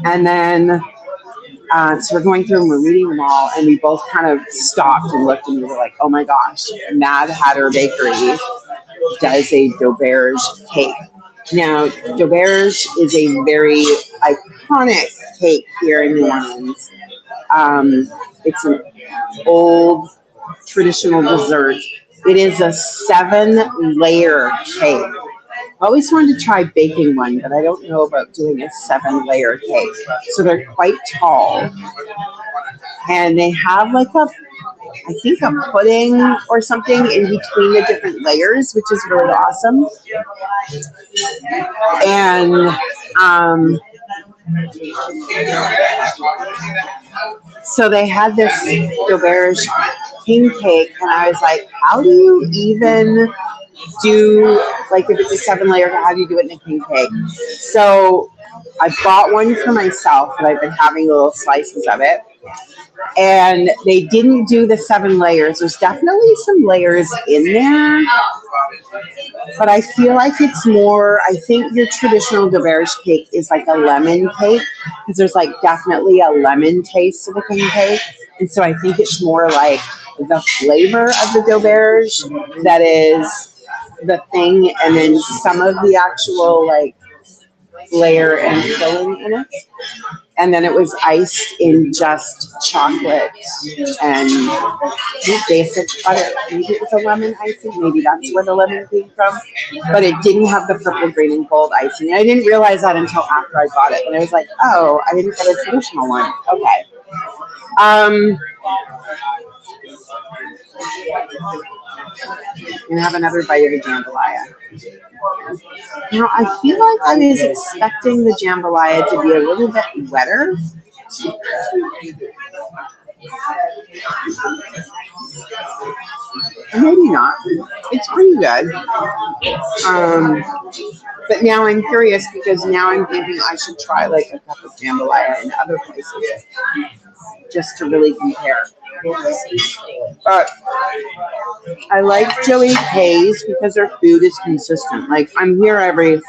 And then, so we're going through and we're reading them all, and we both kind of stopped and looked and we were like, oh my gosh, Mad Hatter Bakery does a d'auberge cake. Now, d'auberge is a very iconic cake here in New Orleans. It's an old traditional dessert. It is a 7-layer cake. I always wanted to try baking one, but I don't know about doing a 7-layer cake. So they're quite tall. And they have like I think a pudding or something in between the different layers, which is really awesome. And so they had this d'auberge king cake, and I was like, how do you even do, like if it's a 7-layer, how do you do it in a king cake? So I bought one for myself, and I've been having little slices of it. And they didn't do the 7 layers. There's definitely some layers in there, but I feel like it's more. I think your traditional DeBerge cake is like a lemon cake because there's like definitely a lemon taste to the king cake, and so I think it's more like the flavor of the DeBerge that is the thing, and then some of the actual like layer and filling in it. And then it was iced in just chocolate and basic butter. Maybe it was a lemon icing. Maybe that's where the lemon came from. But it didn't have the purple, green, and gold icing. I didn't realize that until after I got it. And I was like, oh, I didn't get a traditional one. Okay. And have another bite of the jambalaya. Now, I feel like I was expecting the jambalaya to be a little bit wetter. Maybe not. It's pretty good. But now I'm curious because now I'm thinking I should try like a cup of jambalaya in other places just to really compare. But I like Joey K's because their food is consistent. Like I'm here every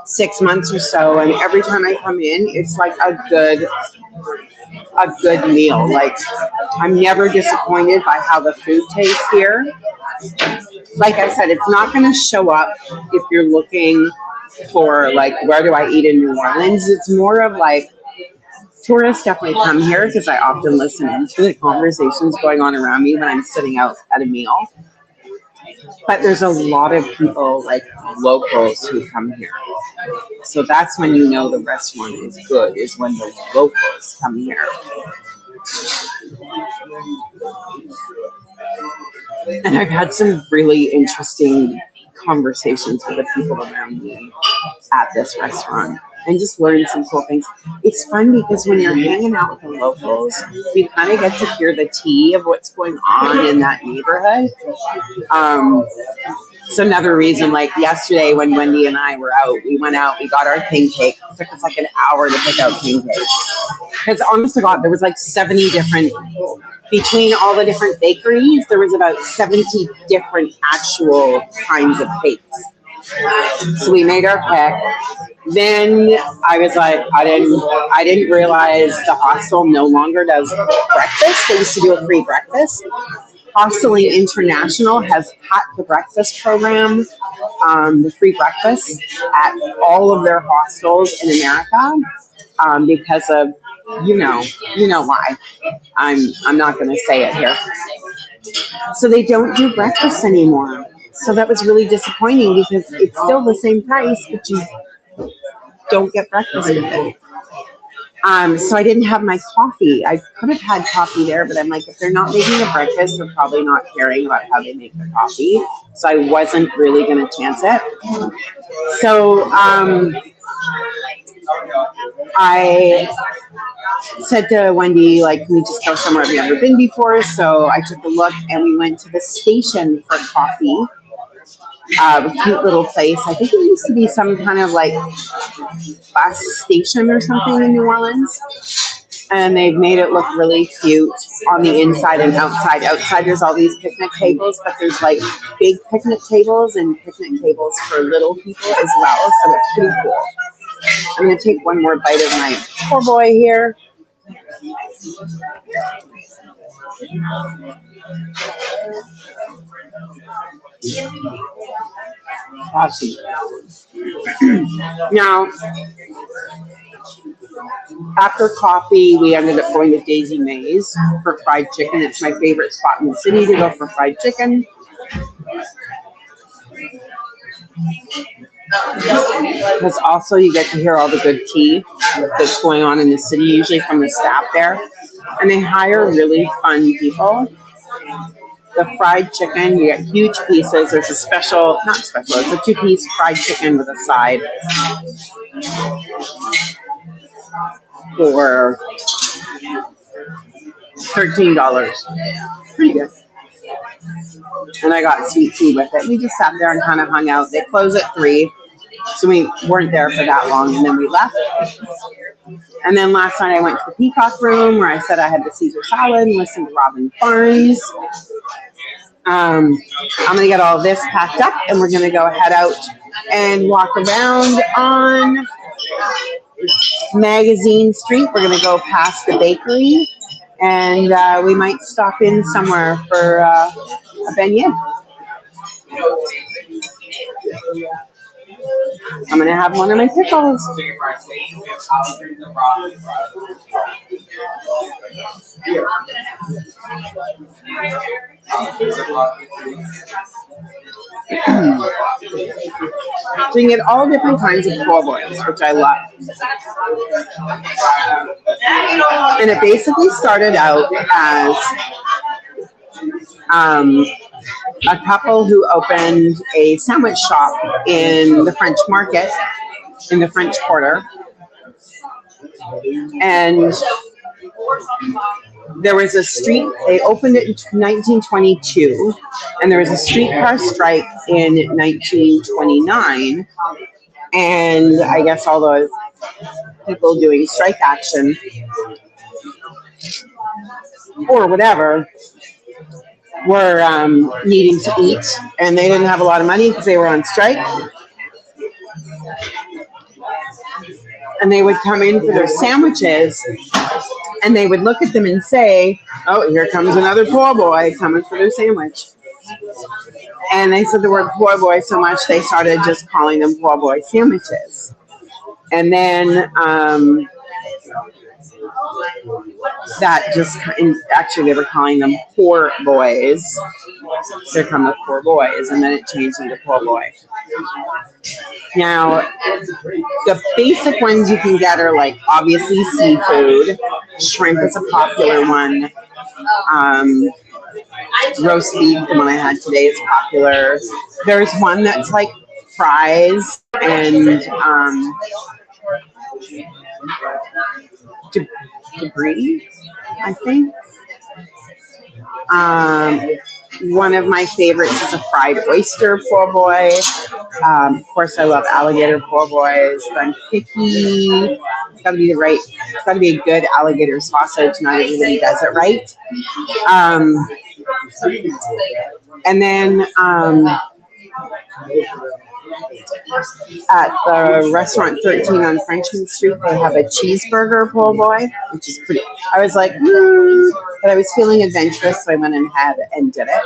6 months or so, and every time I come in, it's like a good meal. Like I'm never disappointed by how the food tastes here. Like I said, it's not going to show up if you're looking for like where do I eat in New Orleans. It's more of like tourists definitely come here because I often listen to the conversations going on around me when I'm sitting out at a meal. But there's a lot of people, like locals, who come here. So that's when you know the restaurant is good, is when the locals come here. And I've had some really interesting conversations with the people around me at this restaurant and just learned some cool things. It's fun because when you're hanging out with the locals, you kind of get to hear the tea of what's going on in that neighborhood. It's another reason, like yesterday when Wendy and I were out, we went out, we got our king cake. It took us like an hour to pick out king cake. Because honest to God, there was like 70 different, between all the different bakeries, there was about 70 different actual kinds of cakes. So we made our pick. Then I was like, I didn't realize the hostel no longer does breakfast. They used to do a free breakfast. Hosteling International has cut the breakfast program, the free breakfast at all of their hostels in America because of you know why. I'm not going to say it here. So they don't do breakfast anymore. So that was really disappointing because it's still the same price, but you don't get breakfast with it. So I didn't have my coffee. I could have had coffee there, but I'm like, if they're not making a breakfast, they're probably not caring about how they make the coffee. So I wasn't really going to chance it. So I said to Wendy, like, can we just go somewhere I've never been before? So I took a look and we went to the station for coffee. A cute little place. I think it used to be some kind of like bus station or something in New Orleans. And they've made it look really cute on the inside and outside. Outside there's all these picnic tables, but there's like big picnic tables and picnic tables for little people as well. So it's pretty cool. I'm going to take one more bite of my poor boy here. Awesome. Now, after coffee, we ended up going to Daisy Mae's for fried chicken. It's my favorite spot in the city to go for fried chicken. Because also you get to hear all the good tea that's going on in the city, usually from the staff there. And they hire really fun people. The fried chicken, you get huge pieces. There's a special, not special, it's a 2-piece fried chicken with a side for $13. Pretty good. And I got sweet tea with it. We just sat there and kind of hung out. They close at 3. So we weren't there for that long, and then we left. And then last night I went to the Peacock Room where I said I had the Caesar salad and listened to Robin Barnes. I'm going to get all this packed up, and we're going to go head out and walk around on Magazine Street. We're going to go past the bakery, and we might stop in somewhere for a beignet. I'm going to have one of my pickles. So you get all different kinds of po' boys, which I love. And it basically started out as a couple who opened a sandwich shop in the French Market, in the French Quarter. And there was a street, they opened it in 1922, and there was a streetcar strike in 1929. And I guess all those people doing strike action or whatever were needing to eat, and they didn't have a lot of money because they were on strike. And they would come in for their sandwiches, and they would look at them and say, "Oh, here comes another poor boy coming for their sandwich." And they said the word poor boy so much they started just calling them poor boy sandwiches. And then that just, actually they were calling them poor boys. Here come the poor boys, and then it changed into poor boy. Now, the basic ones you can get are like obviously seafood. Shrimp is a popular one. Roast beef, the one I had today, is popular. There's one that's like fries and debris, I think. One of my favorites is a fried oyster po' boy. Of course, I love alligator po' boys. But I'm picky. It's got to be it's got to be a good alligator sausage. Not everybody does it right. And then at the restaurant 13 on Frenchman Street, they have a cheeseburger po' boy, which is pretty. I was like, but I was feeling adventurous, so I went ahead and did it.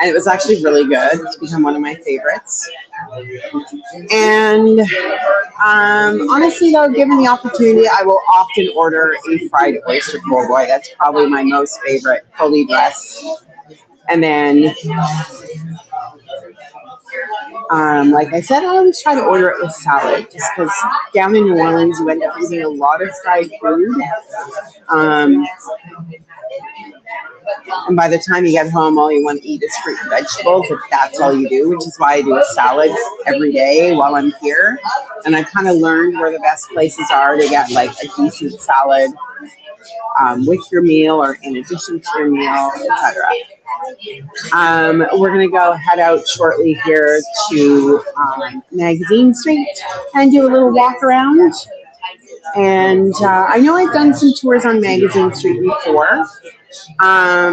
And it was actually really good. It's become one of my favorites. And honestly, though, given the opportunity, I will often order a fried oyster po' boy. That's probably my most favorite, fully dressed. And then, like I said, I always try to order it with salad, just because down in New Orleans, you end up eating a lot of fried food. And by the time you get home, all you want to eat is fruit and vegetables, if that's all you do, which is why I do a salad every day while I'm here. And I've kind of learned where the best places are to get like a decent salad with your meal or in addition to your meal, etc. We're going to go head out shortly here to Magazine Street and do a little walk around. And I know I've done some tours on Magazine Street before.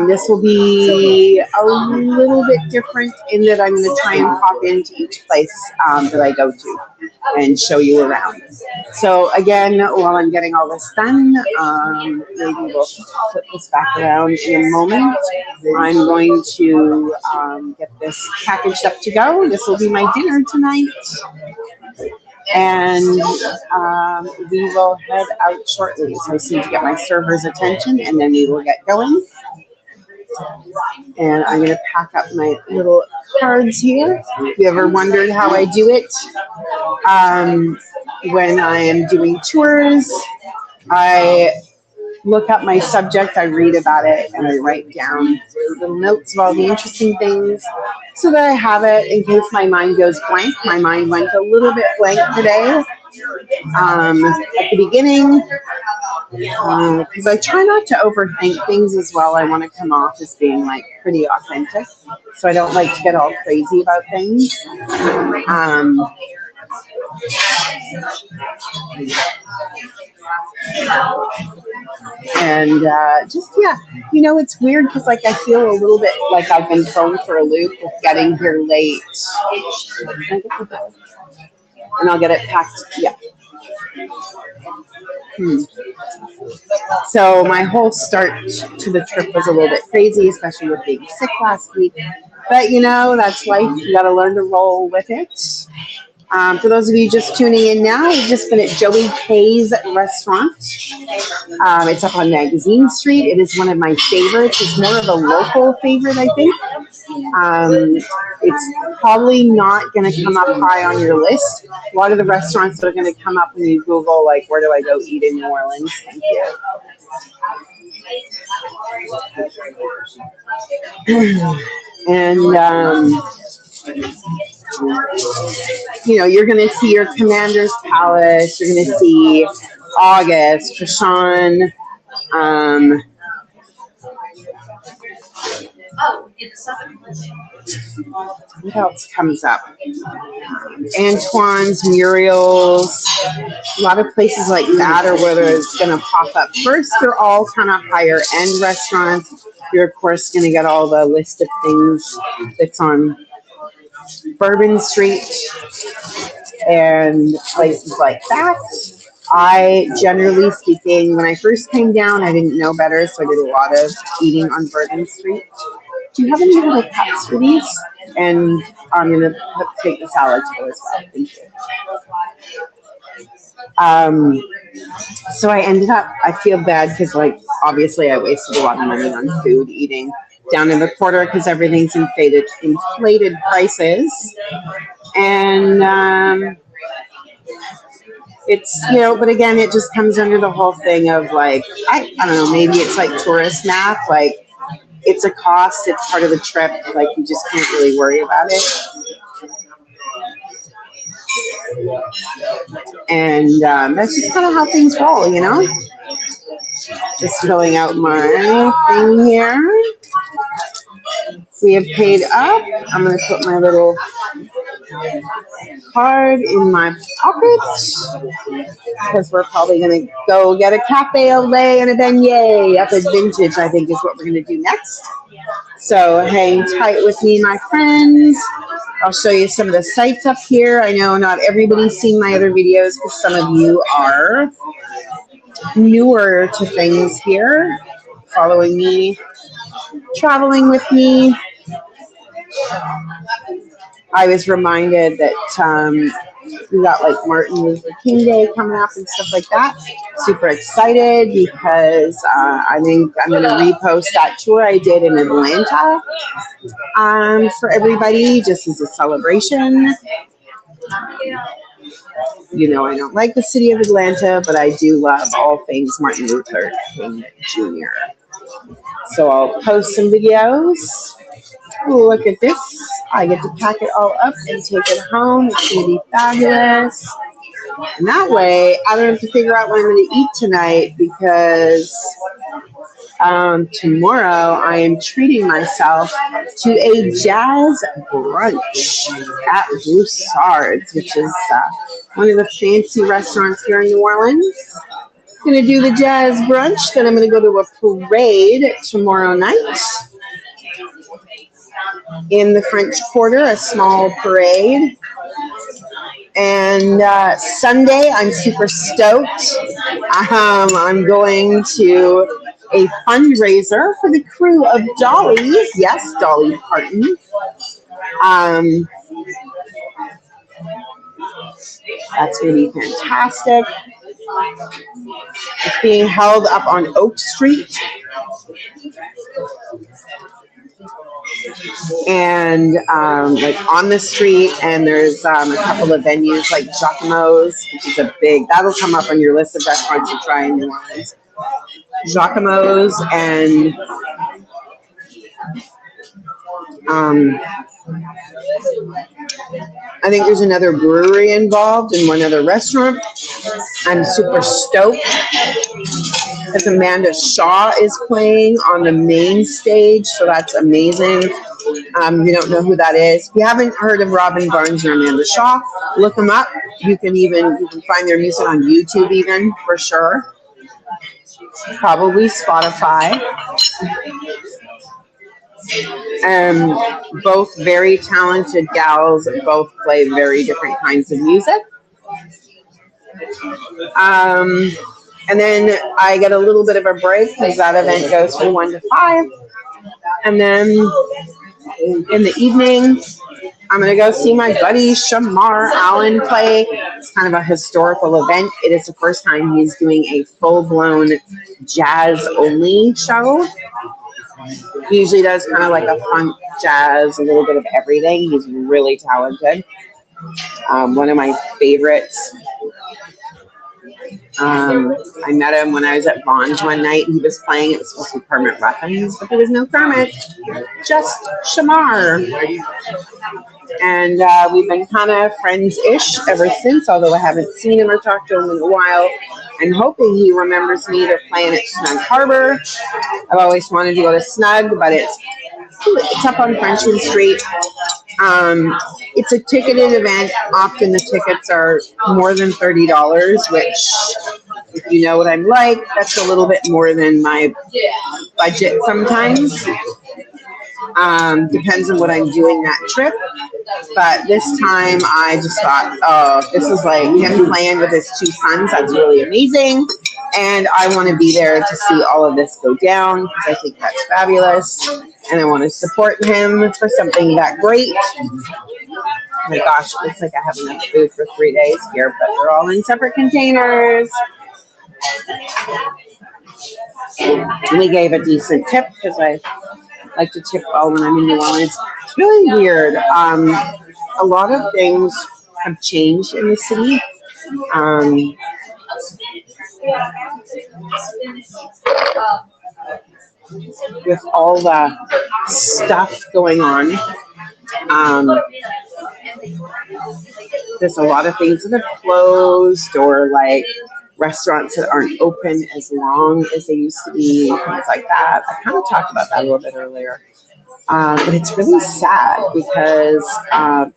This will be a little bit different in that I'm going to try and pop into each place that I go to and show you around. So again, while I'm getting all this done, maybe we'll put this back around in a moment. I'm going to get this packaged up to go. This will be my dinner tonight. And we will head out shortly. So I just need to get my server's attention, and then we will get going. And I'm going to pack up my little cards here. If you ever wondered how I do it, when I am doing tours, I look up my subject, I read about it, and I write down little notes of all the interesting things so that I have it in case my mind goes blank. My mind went a little bit blank today at the beginning because I try not to overthink things as well. I want to come off as being like pretty authentic, so I don't like to get all crazy about things. And just, yeah, it's weird because like I feel a little bit like I've been thrown for a loop with getting here late. And I'll get it packed. Yeah. So my whole start to the trip was a little bit crazy, especially with being sick last week. But that's life. You got to learn to roll with it. For those of you just tuning in now, we've just been at Joey K's restaurant. It's up on Magazine Street. It is one of my favorites. It's more of a local favorite, I think. It's probably not going to come up high on your list. A lot of the restaurants that are going to come up when you Google, like, where do I go eat in New Orleans? Thank you. And, you're going to see your Commander's Palace. You're going to see August, Krishan. What else comes up? Antoine's, Muriel's, a lot of places like that are where it's going to pop up. First, they're all kind of higher end restaurants. You're, of course, going to get all the list of things that's on Bourbon Street and places like that. I, generally speaking, when I first came down, I didn't know better, so I did a lot of eating on Bourbon Street. Do you have any little cups for these? And I'm going to take the salads for as well. Thank you. So I ended up, I feel bad because, like, obviously I wasted a lot of money on food eating down in the quarter because everything's inflated prices. And it's, but again, it just comes under the whole thing of, like, I don't know, maybe it's like tourist math, like, it's a cost, it's part of the trip, like, you just can't really worry about it. And that's just kind of how things roll, Just filling out my thing here. We have paid up. I'm going to put my little card in my pocket because we're probably going to go get a cafe au lait and a beignet up at Vintage, I think is what we're going to do next. So hang tight with me, my friends. I'll show you some of the sites up here. I know not everybody's seen my other videos because some of you are newer to things here, following me, traveling with me. I was reminded that we got like Martin Luther King Day coming up and stuff like that. Super excited because I think I'm going to repost that tour I did in Atlanta for everybody just as a celebration. I don't like the city of Atlanta, but I do love all things Martin Luther King Jr. So I'll post some videos. Look at this. I get to pack it all up and take it home. It's going to be fabulous. And that way, I don't have to figure out what I'm going to eat tonight because tomorrow I am treating myself to a jazz brunch at Broussard's, which is one of the fancy restaurants here in New Orleans. I'm going to do the jazz brunch. Then I'm going to go to a parade tomorrow night in the French Quarter, a small parade. And Sunday, I'm super stoked. I'm going to a fundraiser for the crew of Dolly. Yes, Dolly Parton. That's going to be fantastic. It's being held up on Oak Street. And like on the street, and there's a couple of venues like Giacomo's, which is that'll come up on your list of restaurants to try in New Orleans. Giacomo's and I think there's another brewery involved and one other restaurant. I'm super stoked. Because Amanda Shaw is playing on the main stage, so that's amazing. If you don't know who that is, if you haven't heard of Robin Barnes or Amanda Shaw, look them up. You can find their music on YouTube, even for sure. Probably Spotify. Both very talented gals. Both play very different kinds of music. And then I get a little bit of a break because that event goes from 1 to 5. And then in the evening, I'm going to go see my buddy Shamar Allen play. It's kind of a historical event. It is the first time he's doing a full-blown jazz-only show. He usually does kind of like a funk, jazz, a little bit of everything. He's really talented. One of my favorites. I met him when I was at Vaughn's one night. He was playing. It was supposed to be Kermit Ruffins, but there was no Kermit, just Shamar. And we've been kind of friends-ish ever since, although I haven't seen him or talked to him in a while. I'm hoping he remembers me to playing at Snug Harbor. I've always wanted to go to Snug, but it's up on Frenchman Street. It's a ticketed event. Often the tickets are more than $30, which, if you know what I'm like, that's a little bit more than my budget sometimes. Depends on what I'm doing that trip. But this time I just thought, oh, this is like him playing with his two sons. That's really amazing. And I want to be there to see all of this go down because I think that's fabulous. And I want to support him for something that great. Oh my gosh, it looks like I have enough food for 3 days here, but they're all in separate containers. We gave a decent tip because I like to tip well when I'm in New Orleans. It's really weird. A lot of things have changed in the city. With all the stuff going on, there's a lot of things that have closed, or like restaurants that aren't open as long as they used to be, things like that. I kind of talked about that a little bit earlier. But it's really sad because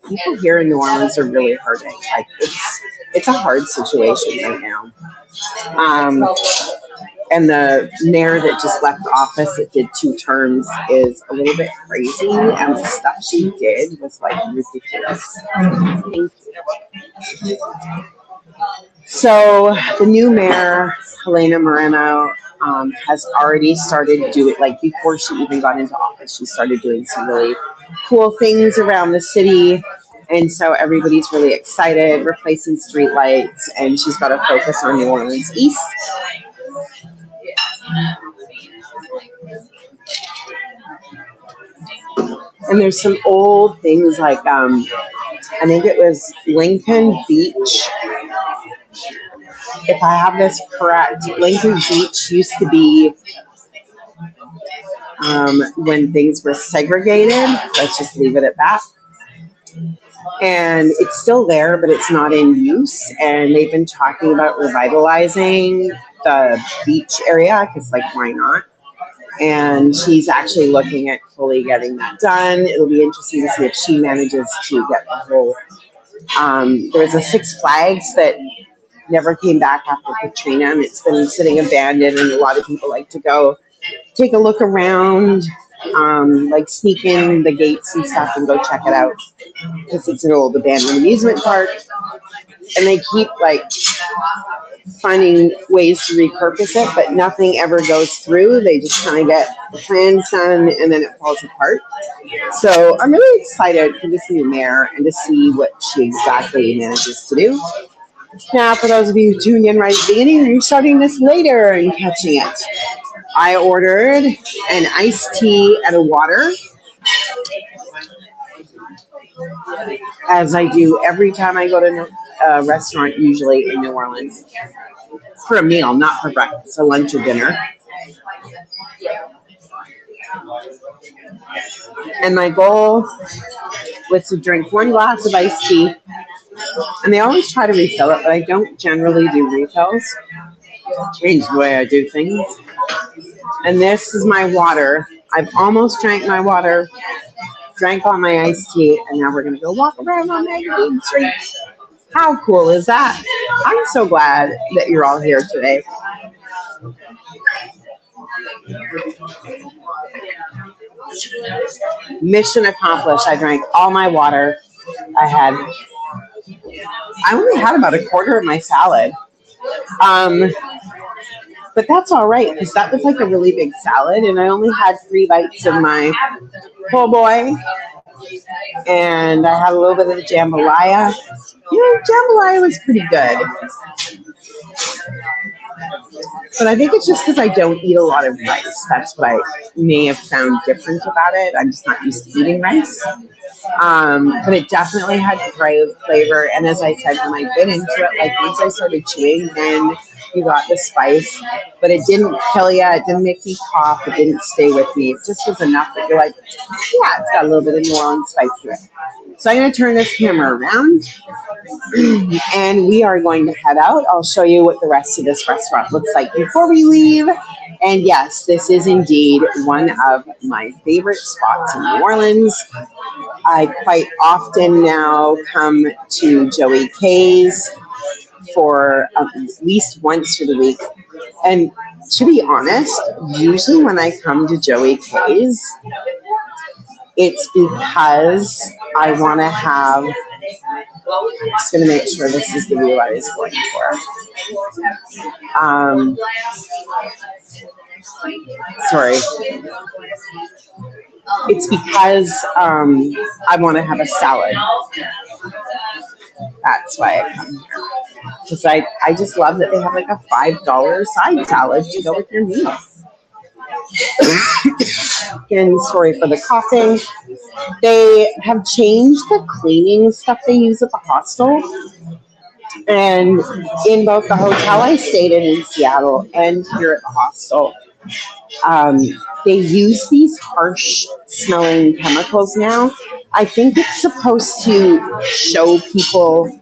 people here in New Orleans are really hurting. Like it's a hard situation right now. And the mayor that just left office that did 2 terms is a little bit crazy, and the stuff she did was like ridiculous. Thank you. So the new mayor, Helena Moreno, has already started doing, like before she even got into office, she started doing some really cool things around the city. And so everybody's really excited, replacing streetlights, and she's got to focus on New Orleans East. And there's some old things like, I think it was Lincoln Beach. If I have this correct, Lincoln Beach used to be when things were segregated. Let's just leave it at that. And it's still there, but it's not in use. And they've been talking about revitalizing the beach area because, like, why not? And she's actually looking at fully getting that done. It'll be interesting to see if she manages to get the whole. There's a Six Flags that never came back after Katrina, and it's been sitting abandoned, and a lot of people like to go take a look around, like sneak in the gates and stuff and go check it out because it's an old abandoned amusement park. And they keep like finding ways to repurpose it, but nothing ever goes through. They just kind of get the plans done and then it falls apart. So I'm really excited for this new mayor and to see what she exactly manages to do. Now, for those of you who tuned in right at the beginning, you're starting this later and catching it. I ordered an iced tea and a water, as I do every time I go to a restaurant, usually in New Orleans, for a meal, not for breakfast, or lunch or dinner. And my goal was to drink 1 glass of iced tea. And they always try to refill it, but I don't generally do refills. Change the way I do things. And this is my water. I've almost drank my water, drank all my iced tea, and now we're gonna go walk around on Magazine Street. How cool is that? I'm so glad that you're all here today. Mission accomplished. I drank all my water. I had, I only had about a quarter of my salad. Um, but that's all right because that was like a really big salad, and I only had 3 bites of my po' boy, and I had a little bit of the jambalaya. Jambalaya was pretty good. But I think it's just because I don't eat a lot of rice. That's what I may have found different about it. I'm just not used to eating rice. But it definitely had flavor. And as I said, when I bit into it, like once I started chewing, then you got the spice. But it didn't kill you. It didn't make me cough. It didn't stay with me. It just was enough that you're like, yeah, it's got a little bit of New Orleans spice to it. So I'm going to turn this camera around and we are going to head out. I'll show you what the rest of this restaurant looks like before we leave. And yes, this is indeed one of my favorite spots in New Orleans. I quite often now come to Joey K's for at least once through the week. And to be honest, usually when I come to Joey K's, it's because I want to have, I'm just going to make sure this is the view I was going for. Sorry. It's because I want to have a salad. That's why I come here. Because I just love that they have like a $5 side salad to go with your meal. Again, sorry for the coughing. They have changed the cleaning stuff they use at the hostel. And in both the hotel I stayed in Seattle and here at the hostel, they use these harsh smelling chemicals now. I think it's supposed to show people,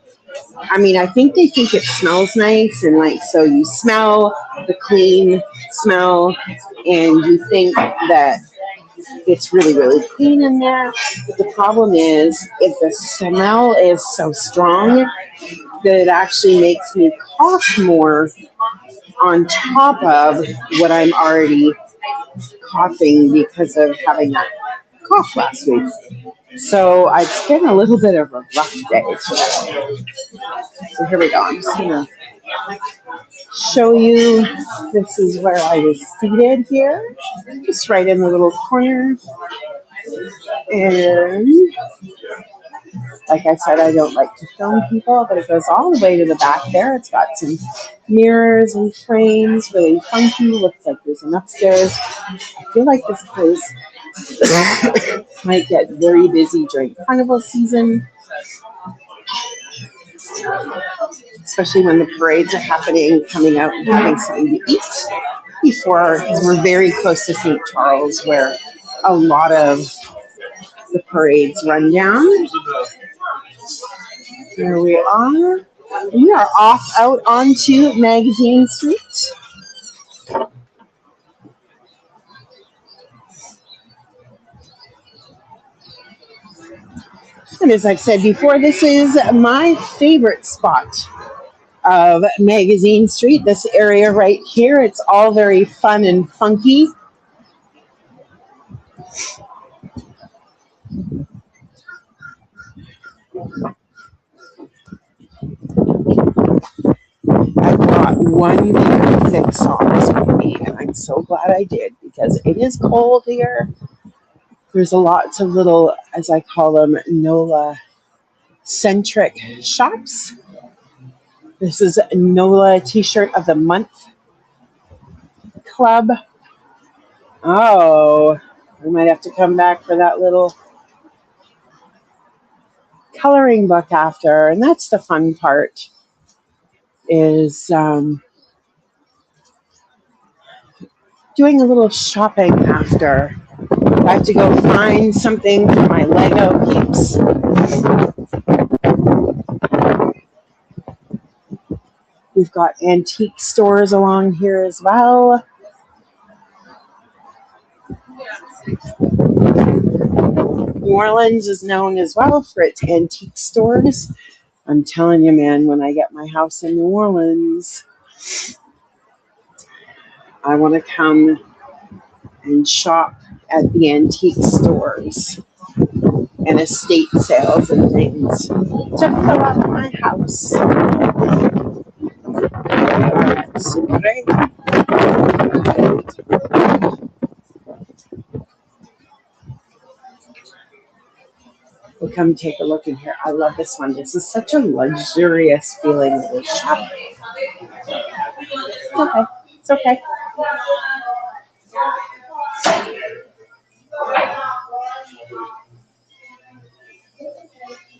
I think they think it smells nice, and like, so you smell the clean smell and you think that it's really, really clean in there. But the problem is, if the smell is so strong that it actually makes me cough more on top of what I'm already coughing because of having that cough last week. So it's been a little bit of a rough day today. So here we go. I'm just gonna show you, this is where I was seated here, just right in the little corner. And like I said, I don't like to film people, but it goes all the way to the back there. It's got some mirrors and frames, really funky. Looks like there's an upstairs. I feel like this place might get very busy during carnival season, especially when the parades are happening, coming out and having something to eat before, because we're very close to St. Charles, where a lot of the parades run down. Here we are. We are off out onto Magazine Street. And as I've said before, this is my favorite spot of Magazine Street, this area right here. It's all very fun and funky. I brought one pair of thick socks with me, and I'm so glad I did because it is cold here. There's a lots of little, as I call them, NOLA-centric shops. This is NOLA T-shirt of the month club. Oh, we might have to come back for that little coloring book after, and that's the fun part, is doing a little shopping after. I have to go find something for my Lego peeps. We've got antique stores along here as well. New Orleans is known as well for its antique stores. I'm telling you, man, when I get my house in New Orleans, I want to come and shop at the antique stores and estate sales and things to fill up my house. We'll come take a look in here. I love this one. This is such a luxurious feeling of this shop. It's okay. It's okay.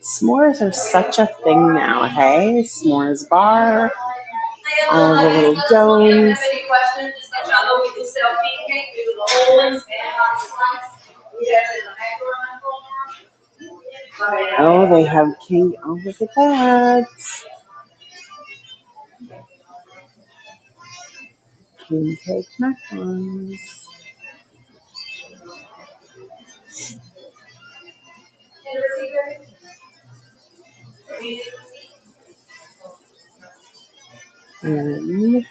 S'mores are such a thing now, hey? S'mores bar, all the little domes. Oh, they have king. Oh, look at that. King cake macarons. And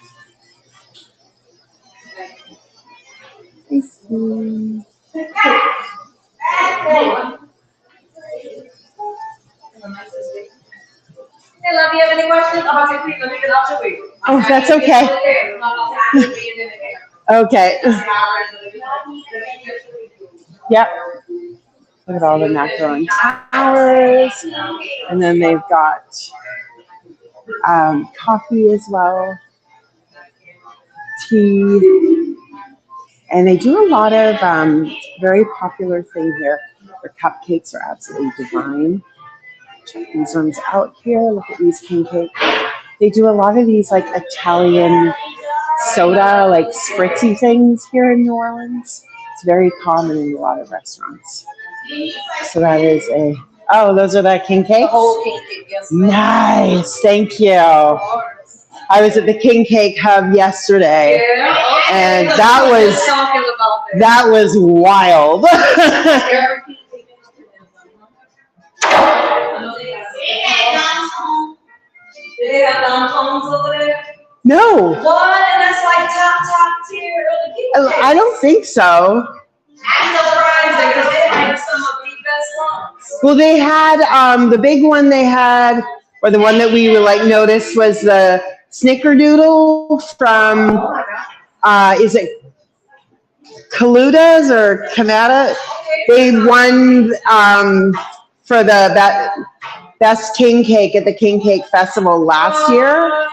ice cream. Hey, love, you have any questions? I'm about to quick. Let me get out your way. Oh, that's okay. Okay. Yep. Look at all the macaron towers. And then they've got coffee as well, tea. And they do a lot of very popular thing here. Their cupcakes are absolutely divine. Check these ones out here. Look at these king cakes. They do a lot of these like Italian soda, like spritzy things here in New Orleans. It's very common in a lot of restaurants. So that is a, oh, those are the king cakes? The whole king cake, yes. Nice, thank you. I was at the King Cake Hub yesterday, and that was wild. No. What? And that's like top tier. I don't think so. I'm surprised because they had some of the best ones. Well, they had the big one they had, or the one that we were like noticed was the Snickerdoodle from is it Kaluda's or Canada? They won for the best king cake at the King Cake Festival last year.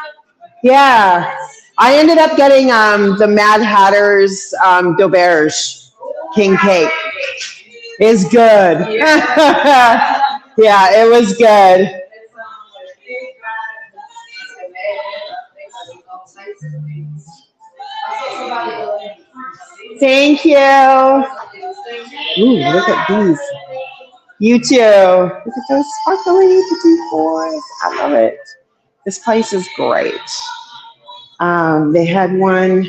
Yeah, I ended up getting the Mad Hatter's d'auberge king cake. It's good. Yeah, it was good. Thank you. Ooh, look at these. You too. Look at those sparkly petit fours. I love it. This place is great. They had one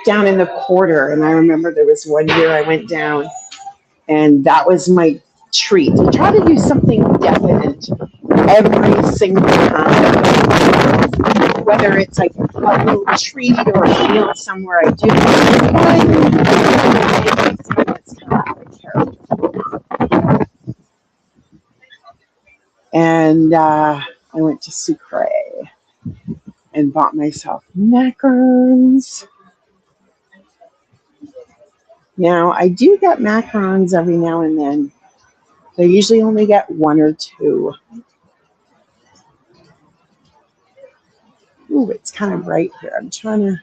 down in the quarter, and I remember there was one year I went down, and that was my treat. I try to do something definite every single time. Whether it's like a little treat or a meal somewhere, I do it's kind of out of character. And I went to Sucre and bought myself macarons. Now, I do get macarons every now and then. I usually only get one or two. Ooh, it's kind of bright here. I'm trying to...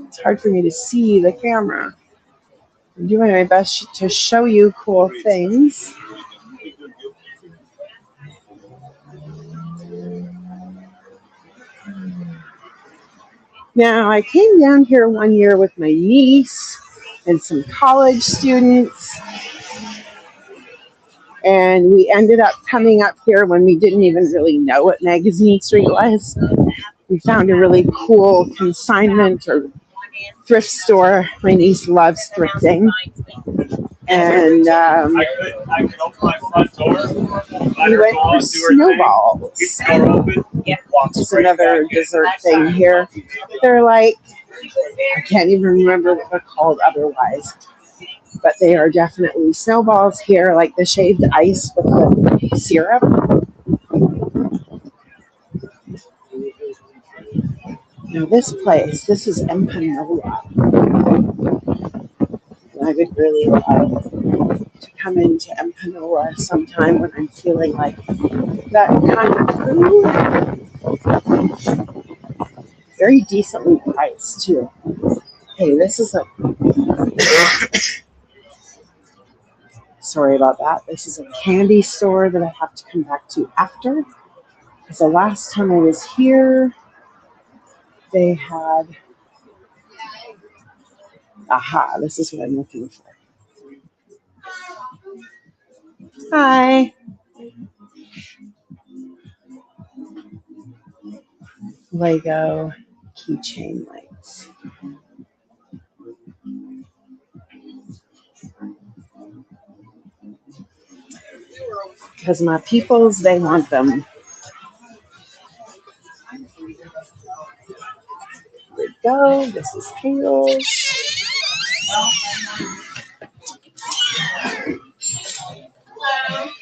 It's hard for me to see the camera. I'm doing my best to show you cool things. Now, I came down here one year with my niece and some college students. And we ended up coming up here when we didn't even really know what Magazine Street was. We found a really cool consignment or thrift store. My niece loves thrifting. And I could open my front door. we went for snowballs. Which is another dessert thing here. They're like, I can't even remember what they're called otherwise. But they are definitely snowballs here, like the shaved ice with the syrup. Now this place, this is Empanola. I would really love to come into Empanola sometime when I'm feeling like that kind of food. Very decently priced too. Hey, this is a sorry about that. This is a candy store that I have to come back to after. Because the last time I was here, they had aha, this is what I'm looking for. Hi. Lego keychain lights. Because my peoples, they want them. Here we go. This is Halos.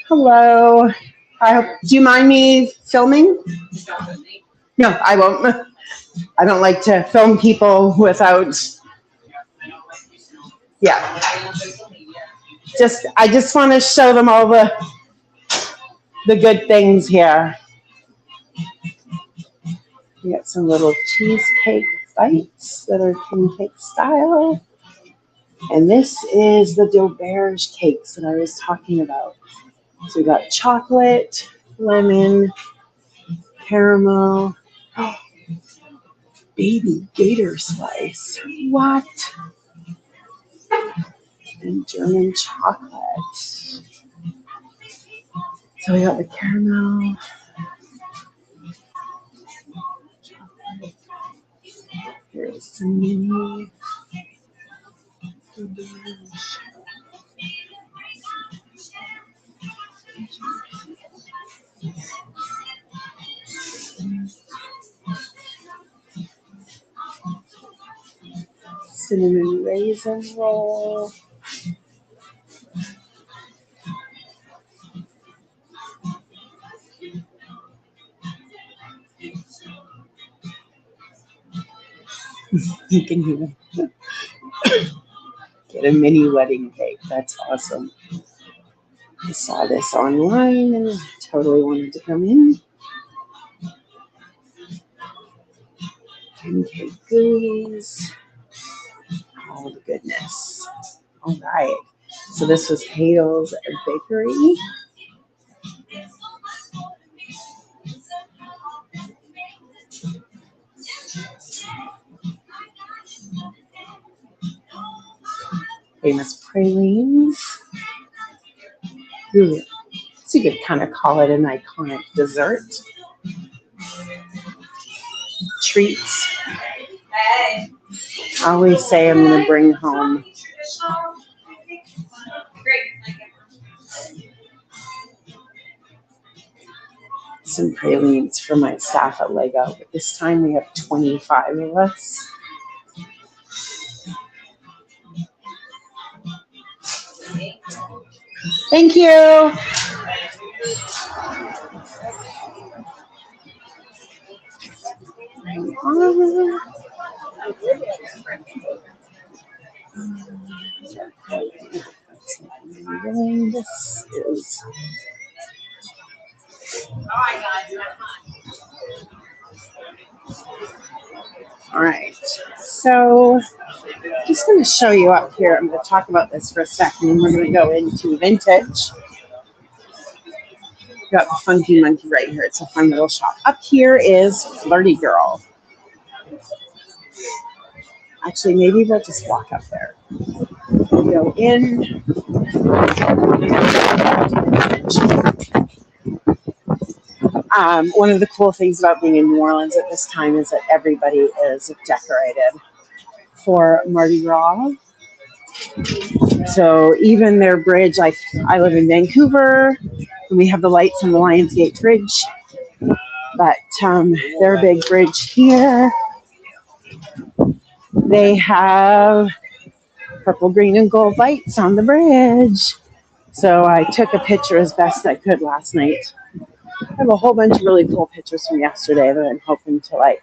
Hello. Do you mind me filming? No, I won't. I don't like to film people without. Yeah. I just want to show them all the good things here. We got some little cheesecake bites that are king cake style. And this is the Dauberge cakes that I was talking about. So we got chocolate, lemon, caramel, baby gator slice. What? And German chocolate. So we got the caramel. Here's some mini. Cinnamon raisin roll. You can even get a mini wedding cake. That's awesome. I saw this online and totally wanted to come in. Pancake goodies. All the goodness. All right. So this was Hadel's Bakery. Famous pralines. Really, so you could kind of call it an iconic dessert. Treats. I always say I'm going to bring home. Some pralines for my staff at Lego, but this time we have 25 of us. Thank you. This is. All right, so I'm just going to show you up here. I'm going to talk about this for a second, and we're going to go into vintage. Got the Funky Monkey right here. It's a fun little shop. Up here is Flirty Girl. Actually, maybe we'll just walk up there. go in. One of the cool things about being in New Orleans at this time is that everybody is decorated for Mardi Gras. So even their bridge, like I live in Vancouver, and we have the lights on the Lionsgate Bridge, but their big bridge here, they have purple, green, and gold lights on the bridge. So I took a picture as best I could last night. I have a whole bunch of really cool pictures from yesterday that I'm hoping to like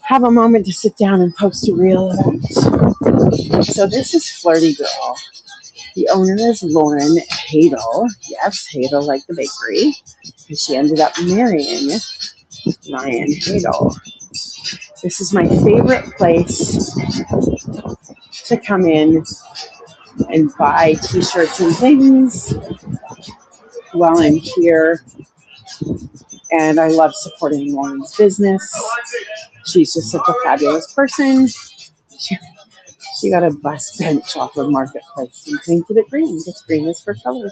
have a moment to sit down and post a reel about. So this is Flirty Girl. The owner is Lauren Hadel. Yes, Hadel like the bakery. And she ended up marrying Ryan Hadel. This is my favorite place to come in and buy t-shirts and things while I'm here. And I love supporting Lauren's business. She's just such a fabulous person. She got a bus bench off of Marketplace and painted it green. This green is for color.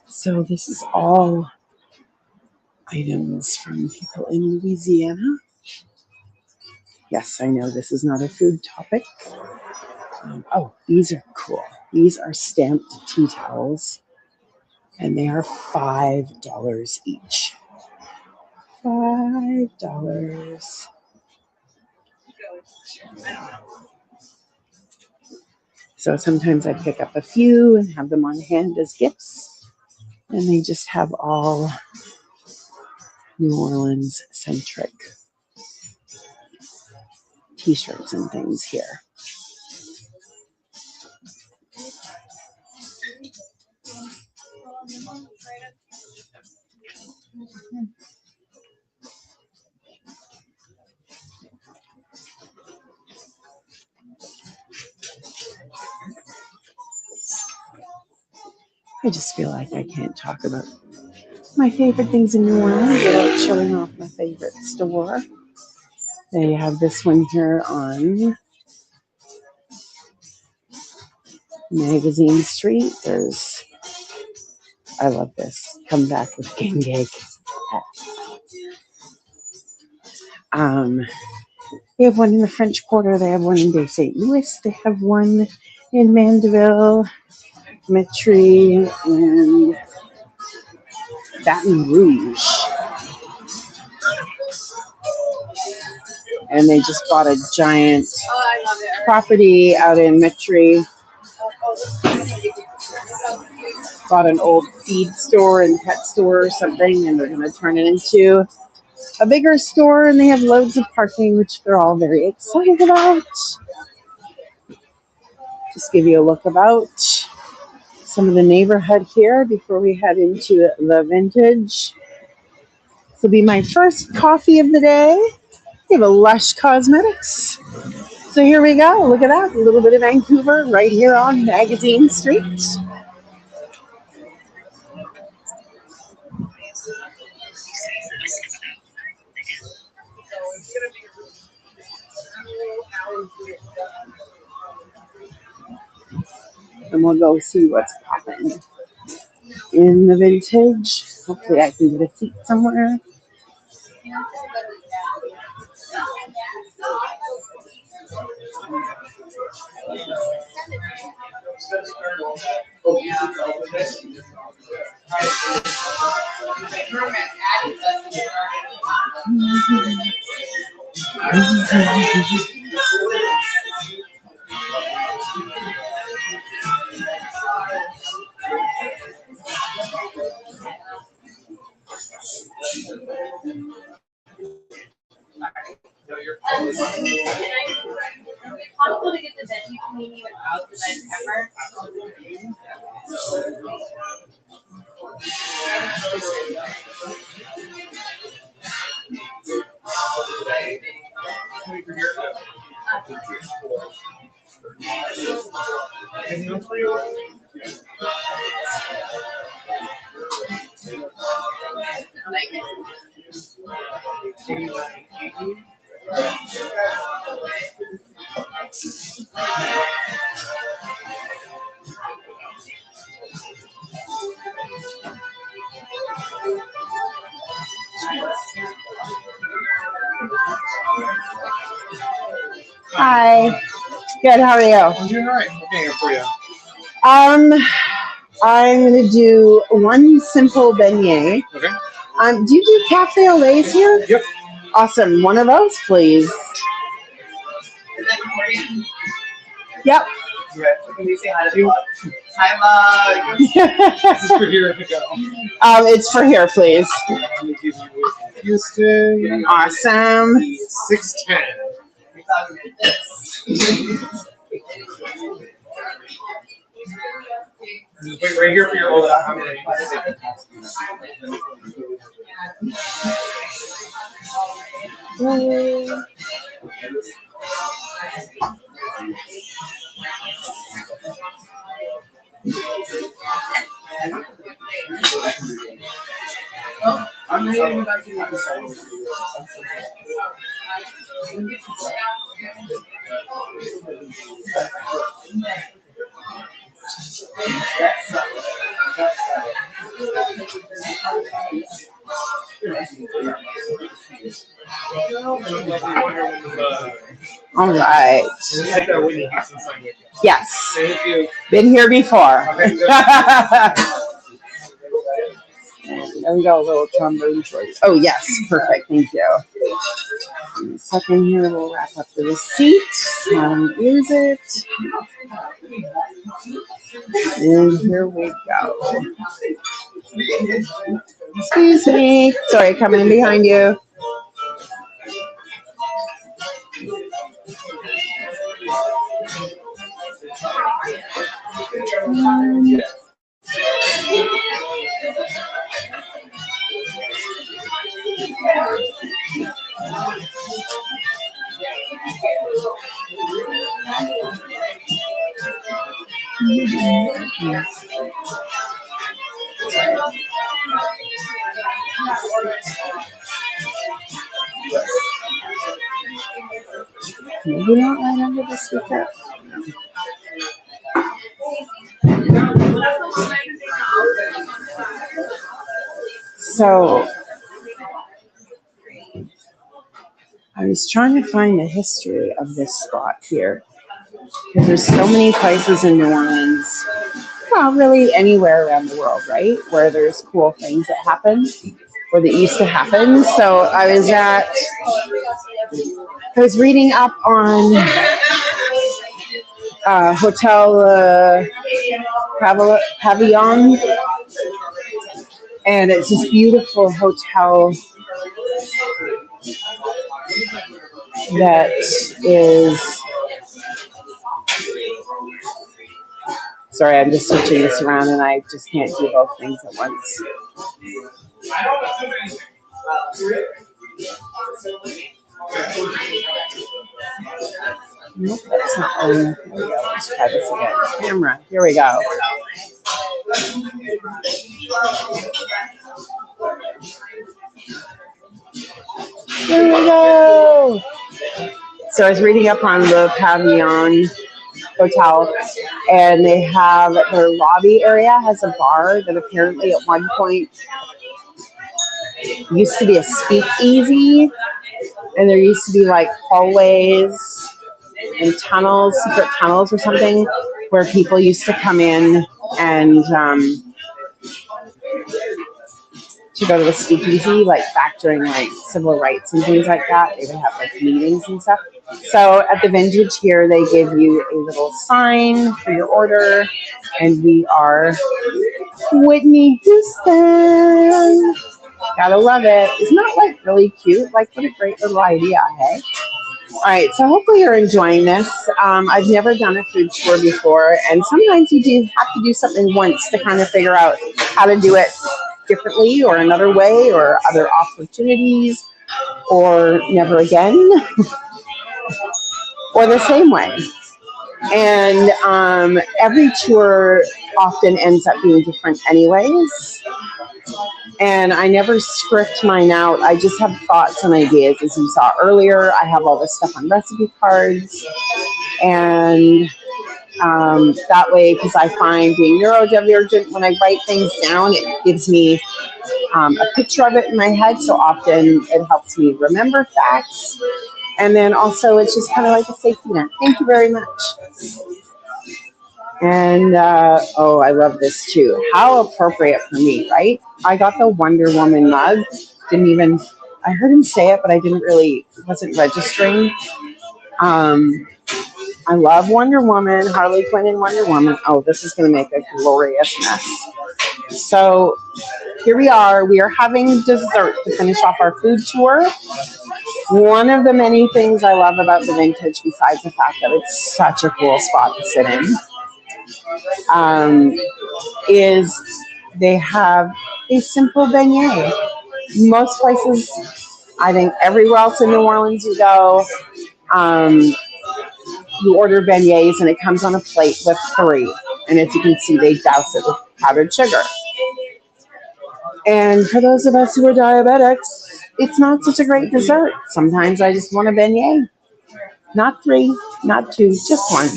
So this is all items from people in Louisiana. Yes, I know this is not a food topic. Oh, these are cool. These are stamped tea towels, and they are $5 each. $5. So sometimes I pick up a few and have them on hand as gifts, and they just have all New Orleans centric t-shirts and things here. I just feel like I can't talk about my favorite things in New Orleans without showing off my favorite store. They have this one here on Magazine Street. I love this. Come back with king cake. They have one in the French Quarter. They have one in Bay St. Louis. They have one in Mandeville, Metairie, and Baton Rouge. And they just bought a giant property out in Metairie. Bought an old feed store and pet store or something, and they're going to turn it into a bigger store, and they have loads of parking, which they're all very excited about. Just give you a look about some of the neighborhood here before we head into the vintage. This will be my first coffee of the day. We have a Lush Cosmetics. So here we go. Look at that. A little bit of Vancouver right here on Magazine Street. And we'll go see what's popping in the vintage. Hopefully I can get a seat somewhere. Possible to get the veggie panini without the red pepper. Hi. Good. How are you? I'm doing all right. Okay, here for you. I'm gonna do one simple beignet. Okay. Do you do cafe au laits here? Yep. Awesome. One of those, please. Yep. Can we say hi to you? Hi, Mug. This is for here to go. It's for here, please. I'm gonna give you Houston. Awesome. 610. Just wait right here for your order. I'm ready. I'm ready to go back to the other side. All right. Yes. Thank you. Been here before. Okay, good. There we go, a little trombone choice. Oh, yes. Perfect. Thank you. In a second here, we'll wrap up the receipt. Use it. And here we go. Excuse me. Sorry, coming in behind you. Maybe not right under the speaker. So I was trying to find the history of this spot here because there's so many places in New Orleans, well, really anywhere around the world, right, where there's cool things that happen or that used to happen. So I was reading up on Hotel Pavillon, and it's this beautiful hotel that is, sorry, I'm just switching this around and I just can't do both things at once. Nope, that's not on. There we go. Let's try this again. Camera. Here we go. Here we go. So I was reading up on the Pavillon Hotel, and they have their lobby area has a bar that apparently at one point used to be a speakeasy, and there used to be like hallways and tunnels, secret tunnels or something, where people used to come in and to go to the speakeasy, like back during like civil rights and things like that. They would have like meetings and stuff. So at the Vintage here, they give you a little sign for your order, and we are Whitney Houston. Gotta love it. Isn't that like really cute? Like, what a great little idea, hey? All right, so hopefully you're enjoying this. I've never done a food tour before, and sometimes you do have to do something once to kind of figure out how to do it differently or another way or other opportunities or never again or the same way. And every tour often ends up being different anyways. And I never script mine out. I just have thoughts and ideas. As you saw earlier, I have all this stuff on recipe cards. And that way, because I find being neurodivergent, when I write things down, it gives me a picture of it in my head. So often it helps me remember facts. And then also it's just kind of like a safety net. Thank you very much. And, oh, I love this too. How appropriate for me, right? I got the Wonder Woman mug. I heard him say it, but I wasn't registering. I love Wonder Woman, Harley Quinn and Wonder Woman. Oh, this is going to make a glorious mess. So here we are. We are having dessert to finish off our food tour. One of the many things I love about the Vintage, besides the fact that it's such a cool spot to sit in, is they have a simple beignet. Most places, I think everywhere else in New Orleans you go, you order beignets and it comes on a plate with curry. And as you can see, they douse it with powdered sugar. And for those of us who are diabetics, it's not such a great dessert. Sometimes I just want a beignet. Not 3, not 2, just 1.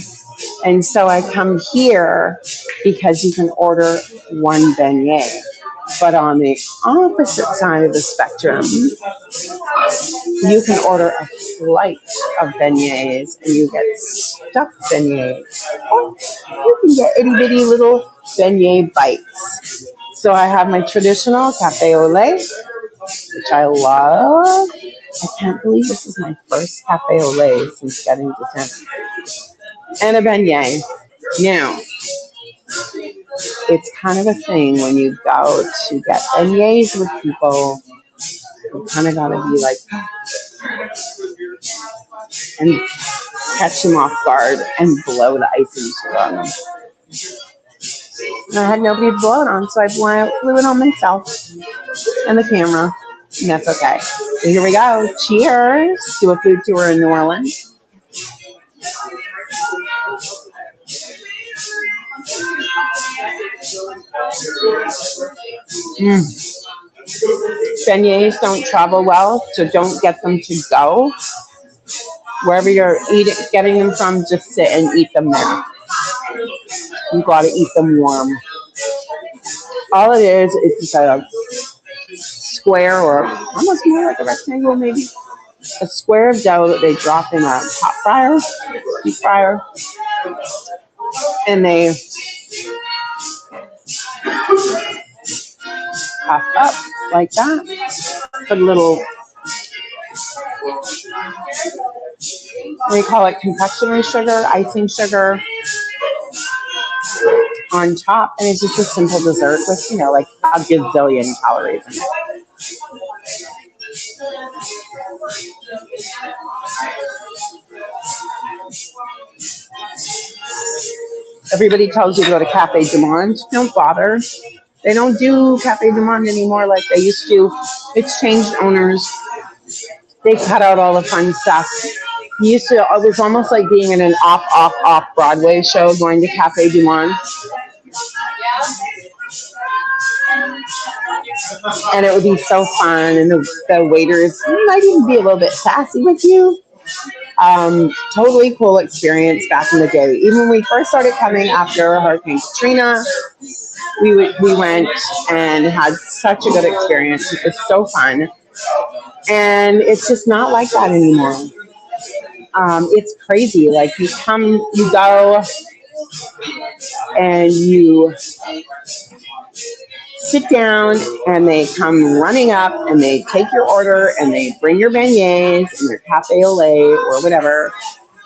And so I come here because you can order 1 beignet. But on the opposite side of the spectrum, you can order a flight of beignets and you get stuffed beignets. Or you can get itty bitty little beignet bites. So I have my traditional cafe au lait, which I love. I can't believe this is my first cafe au lait since getting to San. And a beignet. Now, it's kind of a thing when you go to get beignets with people. You kind of gotta be like, and catch them off guard and blow the ice into them. And I had nobody to blow it on, so I blew it on myself and the camera. And that's okay. So here we go. Cheers to a food tour in New Orleans. Beignets don't travel well, so don't get them to go. Wherever you're getting them from, just sit and eat them there. You gotta eat them warm. All it is just a square, or almost more like a rectangle maybe, a square of dough that they drop in a hot fryer, deep fryer, and they puff up like that. Put a little, they call it confectionery sugar, icing sugar on top, and it's just a simple dessert with, like a gazillion calories in it. Everybody tells you to go to Cafe Du Monde. Don't bother. They don't do Cafe Du Monde anymore like they used to. It's changed owners. They cut out all the fun stuff. It was almost like being in an off Broadway show going to Cafe Du Monde. And it would be so fun, and the waiters might even be a little bit sassy with you. Totally cool experience back in the day. Even when we first started coming after Hurricane Katrina, we went and had such a good experience. It was so fun. And it's just not like that anymore. It's crazy. Like you go, and you sit down, and they come running up, and they take your order, and they bring your beignets and your cafe au lait or whatever,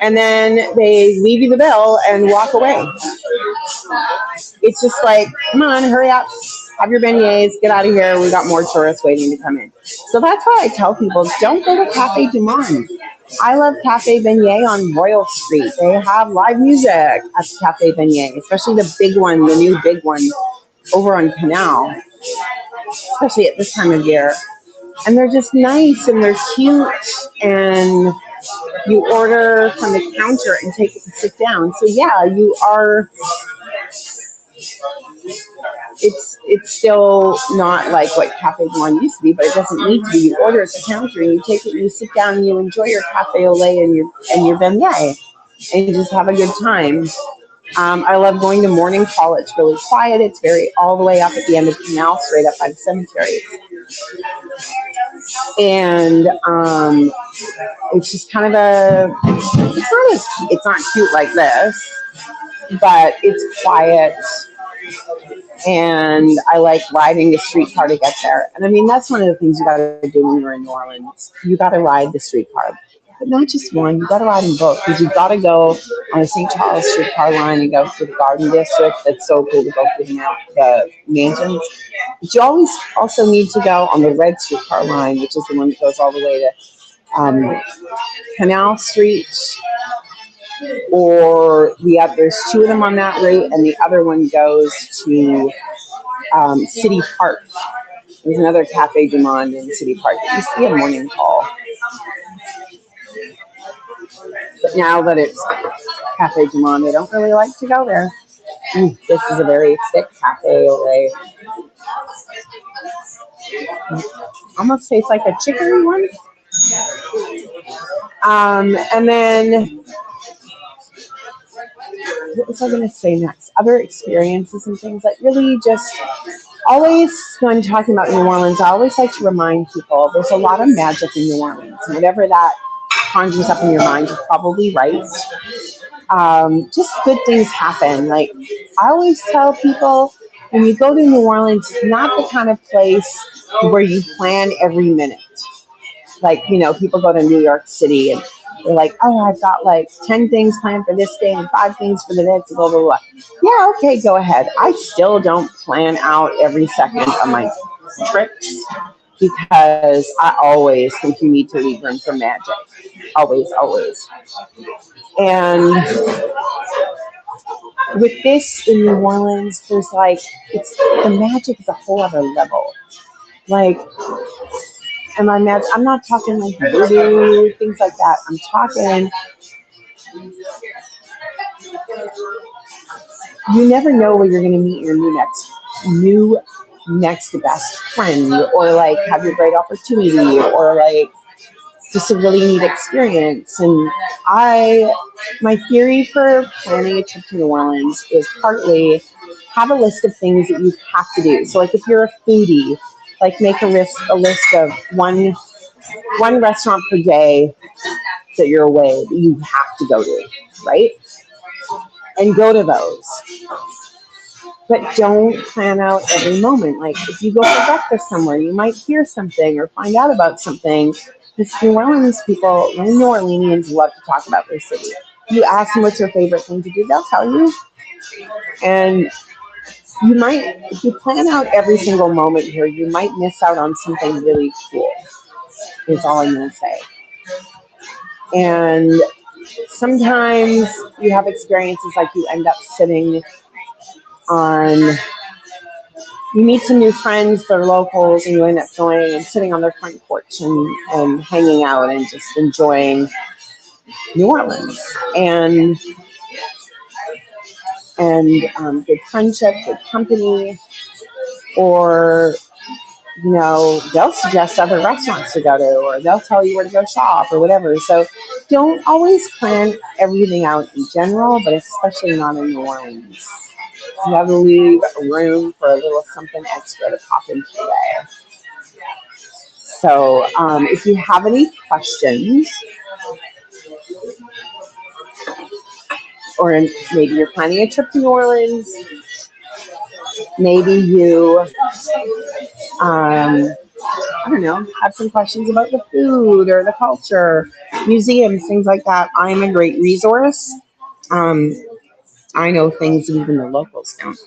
and then they leave you the bill and walk away. It's just like, come on, hurry up, have your beignets, get out of here. We got more tourists waiting to come in. So that's why I tell people, don't go to Cafe Du Monde. I love Cafe Beignet on Royal Street. They have live music at Cafe Beignet, especially the big one, the new big one over on Canal. especially at this time of year. And they're just nice and they're cute, and you order from the counter and take it to sit down. So yeah, you are. It's still not like what Cafe One used to be, but it doesn't need to be. You order at the counter and you take it and you sit down and you enjoy your cafe au lait and your beignet, and you just have a good time. I love going to morning call. It's really quiet. It's very all the way up at the end of the canal, straight up by the cemetery. And it's just kind of it's not cute like this, but it's quiet. And I like riding the streetcar to get there. And I mean, that's one of the things you got to do when you're in New Orleans. You got to ride the streetcar, but not just one. You got to ride them both, because you got to go on the St. Charles streetcar line and go through the Garden District. That's so cool to go through the mansions. But you always also need to go on the red streetcar line, which is the one that goes all the way to Canal Street. Or there's two of them on that route, and the other one goes to City Park. There's another Cafe du Monde in City Park that used to be a morning call. But now that it's Cafe du Monde, I don't really like to go there. This is a very thick cafe au lait. Almost tastes like a chicory one. And then, what was I going to say next? Other experiences and things that really just always, when talking about New Orleans, I always like to remind people there's a lot of magic in New Orleans. And whatever that conjures up in your mind, you're probably right. Just good things happen. Like, I always tell people, when you go to New Orleans, it's not the kind of place where you plan every minute. Like, people go to New York City and they're like, oh, I've got like 10 things planned for this day and 5 things for the next, blah, blah, blah. Yeah, okay, go ahead. I still don't plan out every second of my trips, because I always think you need to leave room for magic. Always, always. And with this in New Orleans, there's like, the magic is a whole other level. Like, and I'm not talking like voodoo, things like that. I'm talking, you never know where you're going to meet your new next best friend, or like have your great opportunity, or like just a really neat experience. And my theory for planning a trip to New Orleans is partly have a list of things that you have to do. So like if you're a foodie, like make a list of one restaurant per day that you're away that you have to go to, right? And go to those. But don't plan out every moment. Like if you go for breakfast somewhere, you might hear something or find out about something. Because New Orleans people, New Orleanians love to talk about their city. You ask them what's your favorite thing to do, they'll tell you. And you might, if you plan out every single moment here, you might miss out on something really cool, is all I'm going to say. And sometimes you have experiences like you end up sitting you meet some new friends that are locals, and you end up going and sitting on their front porch and hanging out and just enjoying New Orleans. And good friendship, good company, or they'll suggest other restaurants to go to, or they'll tell you where to go shop or whatever. So don't always plan everything out in general, but especially not in New Orleans. You have to leave room for a little something extra to pop into your day. So if you have any questions, or maybe you're planning a trip to New Orleans, maybe you, I don't know, have some questions about the food or the culture, museums, things like that, I'm a great resource. I know things that even the locals don't.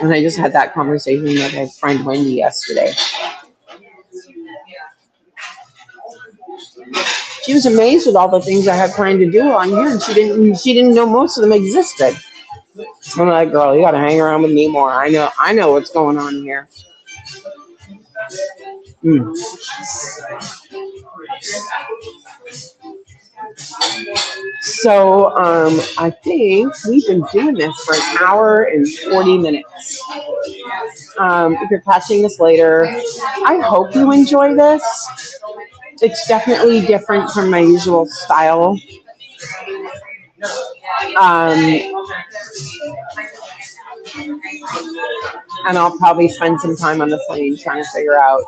And I just had that conversation with my friend Wendy yesterday. She was amazed with all the things I had planned to do on here, and she didn't know most of them existed. I'm like, girl, you gotta hang around with me more. I know what's going on here. Mm. So I think we've been doing this for an hour and 40 minutes. If you're catching this later, I hope you enjoy this. It's definitely different from my usual style. Um, and I'll probably spend some time on the plane trying to figure out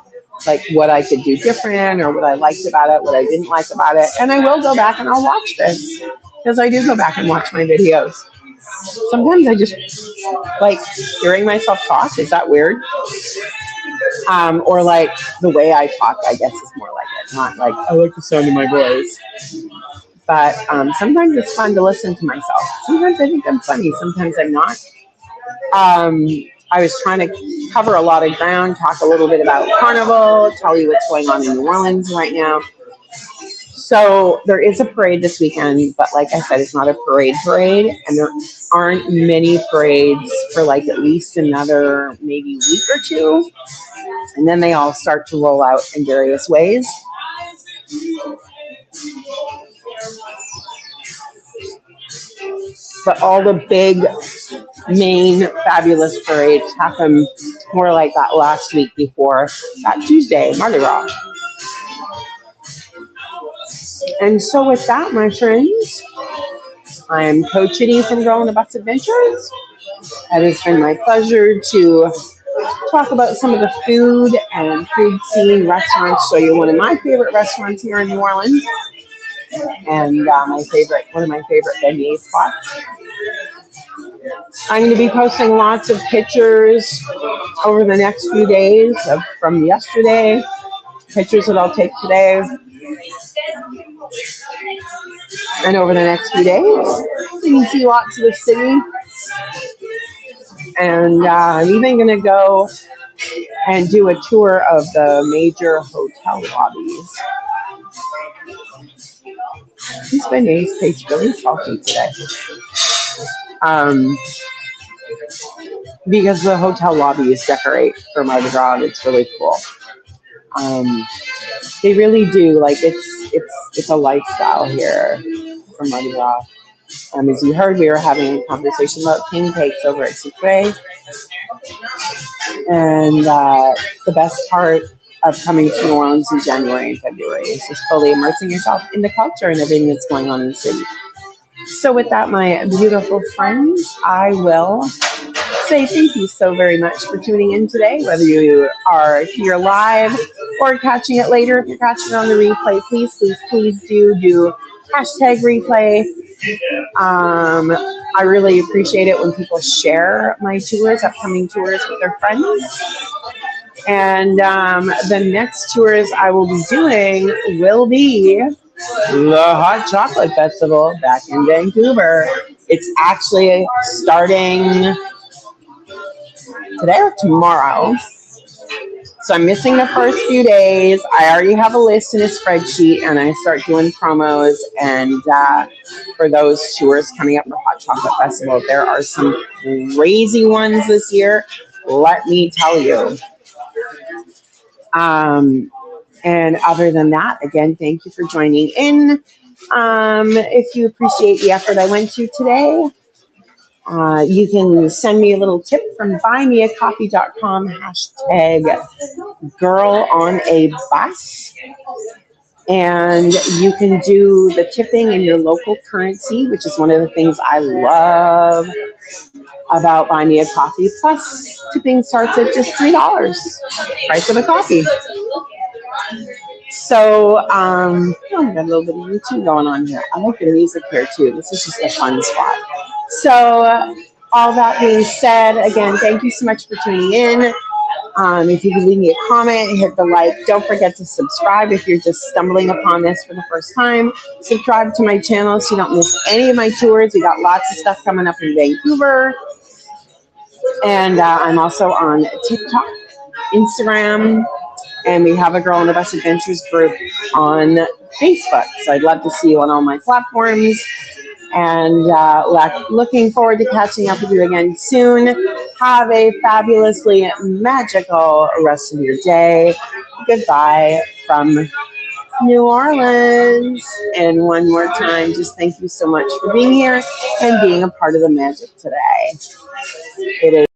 like what I could do different or what I liked about it, what I didn't like about it. And I will go back and I'll watch this because I do go back and watch my videos. Sometimes I just like hearing myself talk. Is that weird? Or like the way I talk, I guess is more like it. Not like I like the sound of my voice. But sometimes it's fun to listen to myself. Sometimes I think I'm funny. Sometimes I'm not. I was trying to cover a lot of ground, talk a little bit about Carnival, tell you what's going on in New Orleans right now. So there is a parade this weekend, but like I said, it's not a parade, and there aren't many parades for like at least another maybe week or two, and then they all start to roll out in various ways. But all the big, main, fabulous parades happen more like that last week before that Tuesday, Mardi Gras. And so with that, my friends, I am Coach Itty from Girl on the Bus Adventures. It has been my pleasure to talk about some of the food and food scene restaurants, show you one of my favorite restaurants here in New Orleans, and one of my favorite beignet spots. I'm going to be posting lots of pictures over the next few days from yesterday, pictures that I'll take today, and over the next few days. You can see lots of the city. And I'm even going to go and do a tour of the major hotel lobbies. These beignets taste really salty today. Because the hotel lobbies decorate for Mardi Gras, and it's really cool. They really do, like it's a lifestyle here for Mardi Gras. As you heard, we were having a conversation about king cakes over at Savory. And the best part of coming to New Orleans in January and February is just fully immersing yourself in the culture and everything that's going on in the city. So with that, my beautiful friends, I will say thank you so very much for tuning in today, whether you are here live or catching it later. If you're catching it on the replay, please do hashtag replay. I really appreciate it when people share my tours, upcoming tours, with their friends. And the next tours I will be doing will be the Hot Chocolate Festival back in Vancouver. It's actually starting today or tomorrow. So I'm missing the first few days. I already have a list in a spreadsheet, and I start doing promos. And for those tours coming up for Hot Chocolate Festival, there are some crazy ones this year, let me tell you. And other than that, again, thank you for joining in. If you appreciate the effort I went to today, you can send me a little tip from buymeacoffee.com, hashtag girl on a bus. And you can do the tipping in your local currency, which is one of the things I love about Buy Me a Coffee. Plus, tipping starts at just $3, price of a coffee. So, I've got a little bit of YouTube going on here. I like the music here too. This is just a fun spot. So, all that being said, again, thank you so much for tuning in. If you could leave me a comment, hit the like. Don't forget to subscribe if you're just stumbling upon this for the first time. Subscribe to my channel so you don't miss any of my tours. We got lots of stuff coming up in Vancouver. And I'm also on TikTok, Instagram, and we have a Girl on the Bus Adventures group on Facebook. So I'd love to see you on all my platforms. And looking forward to catching up with you again soon. Have a fabulously magical rest of your day. Goodbye from New Orleans. And one more time, just thank you so much for being here and being a part of the magic today. It is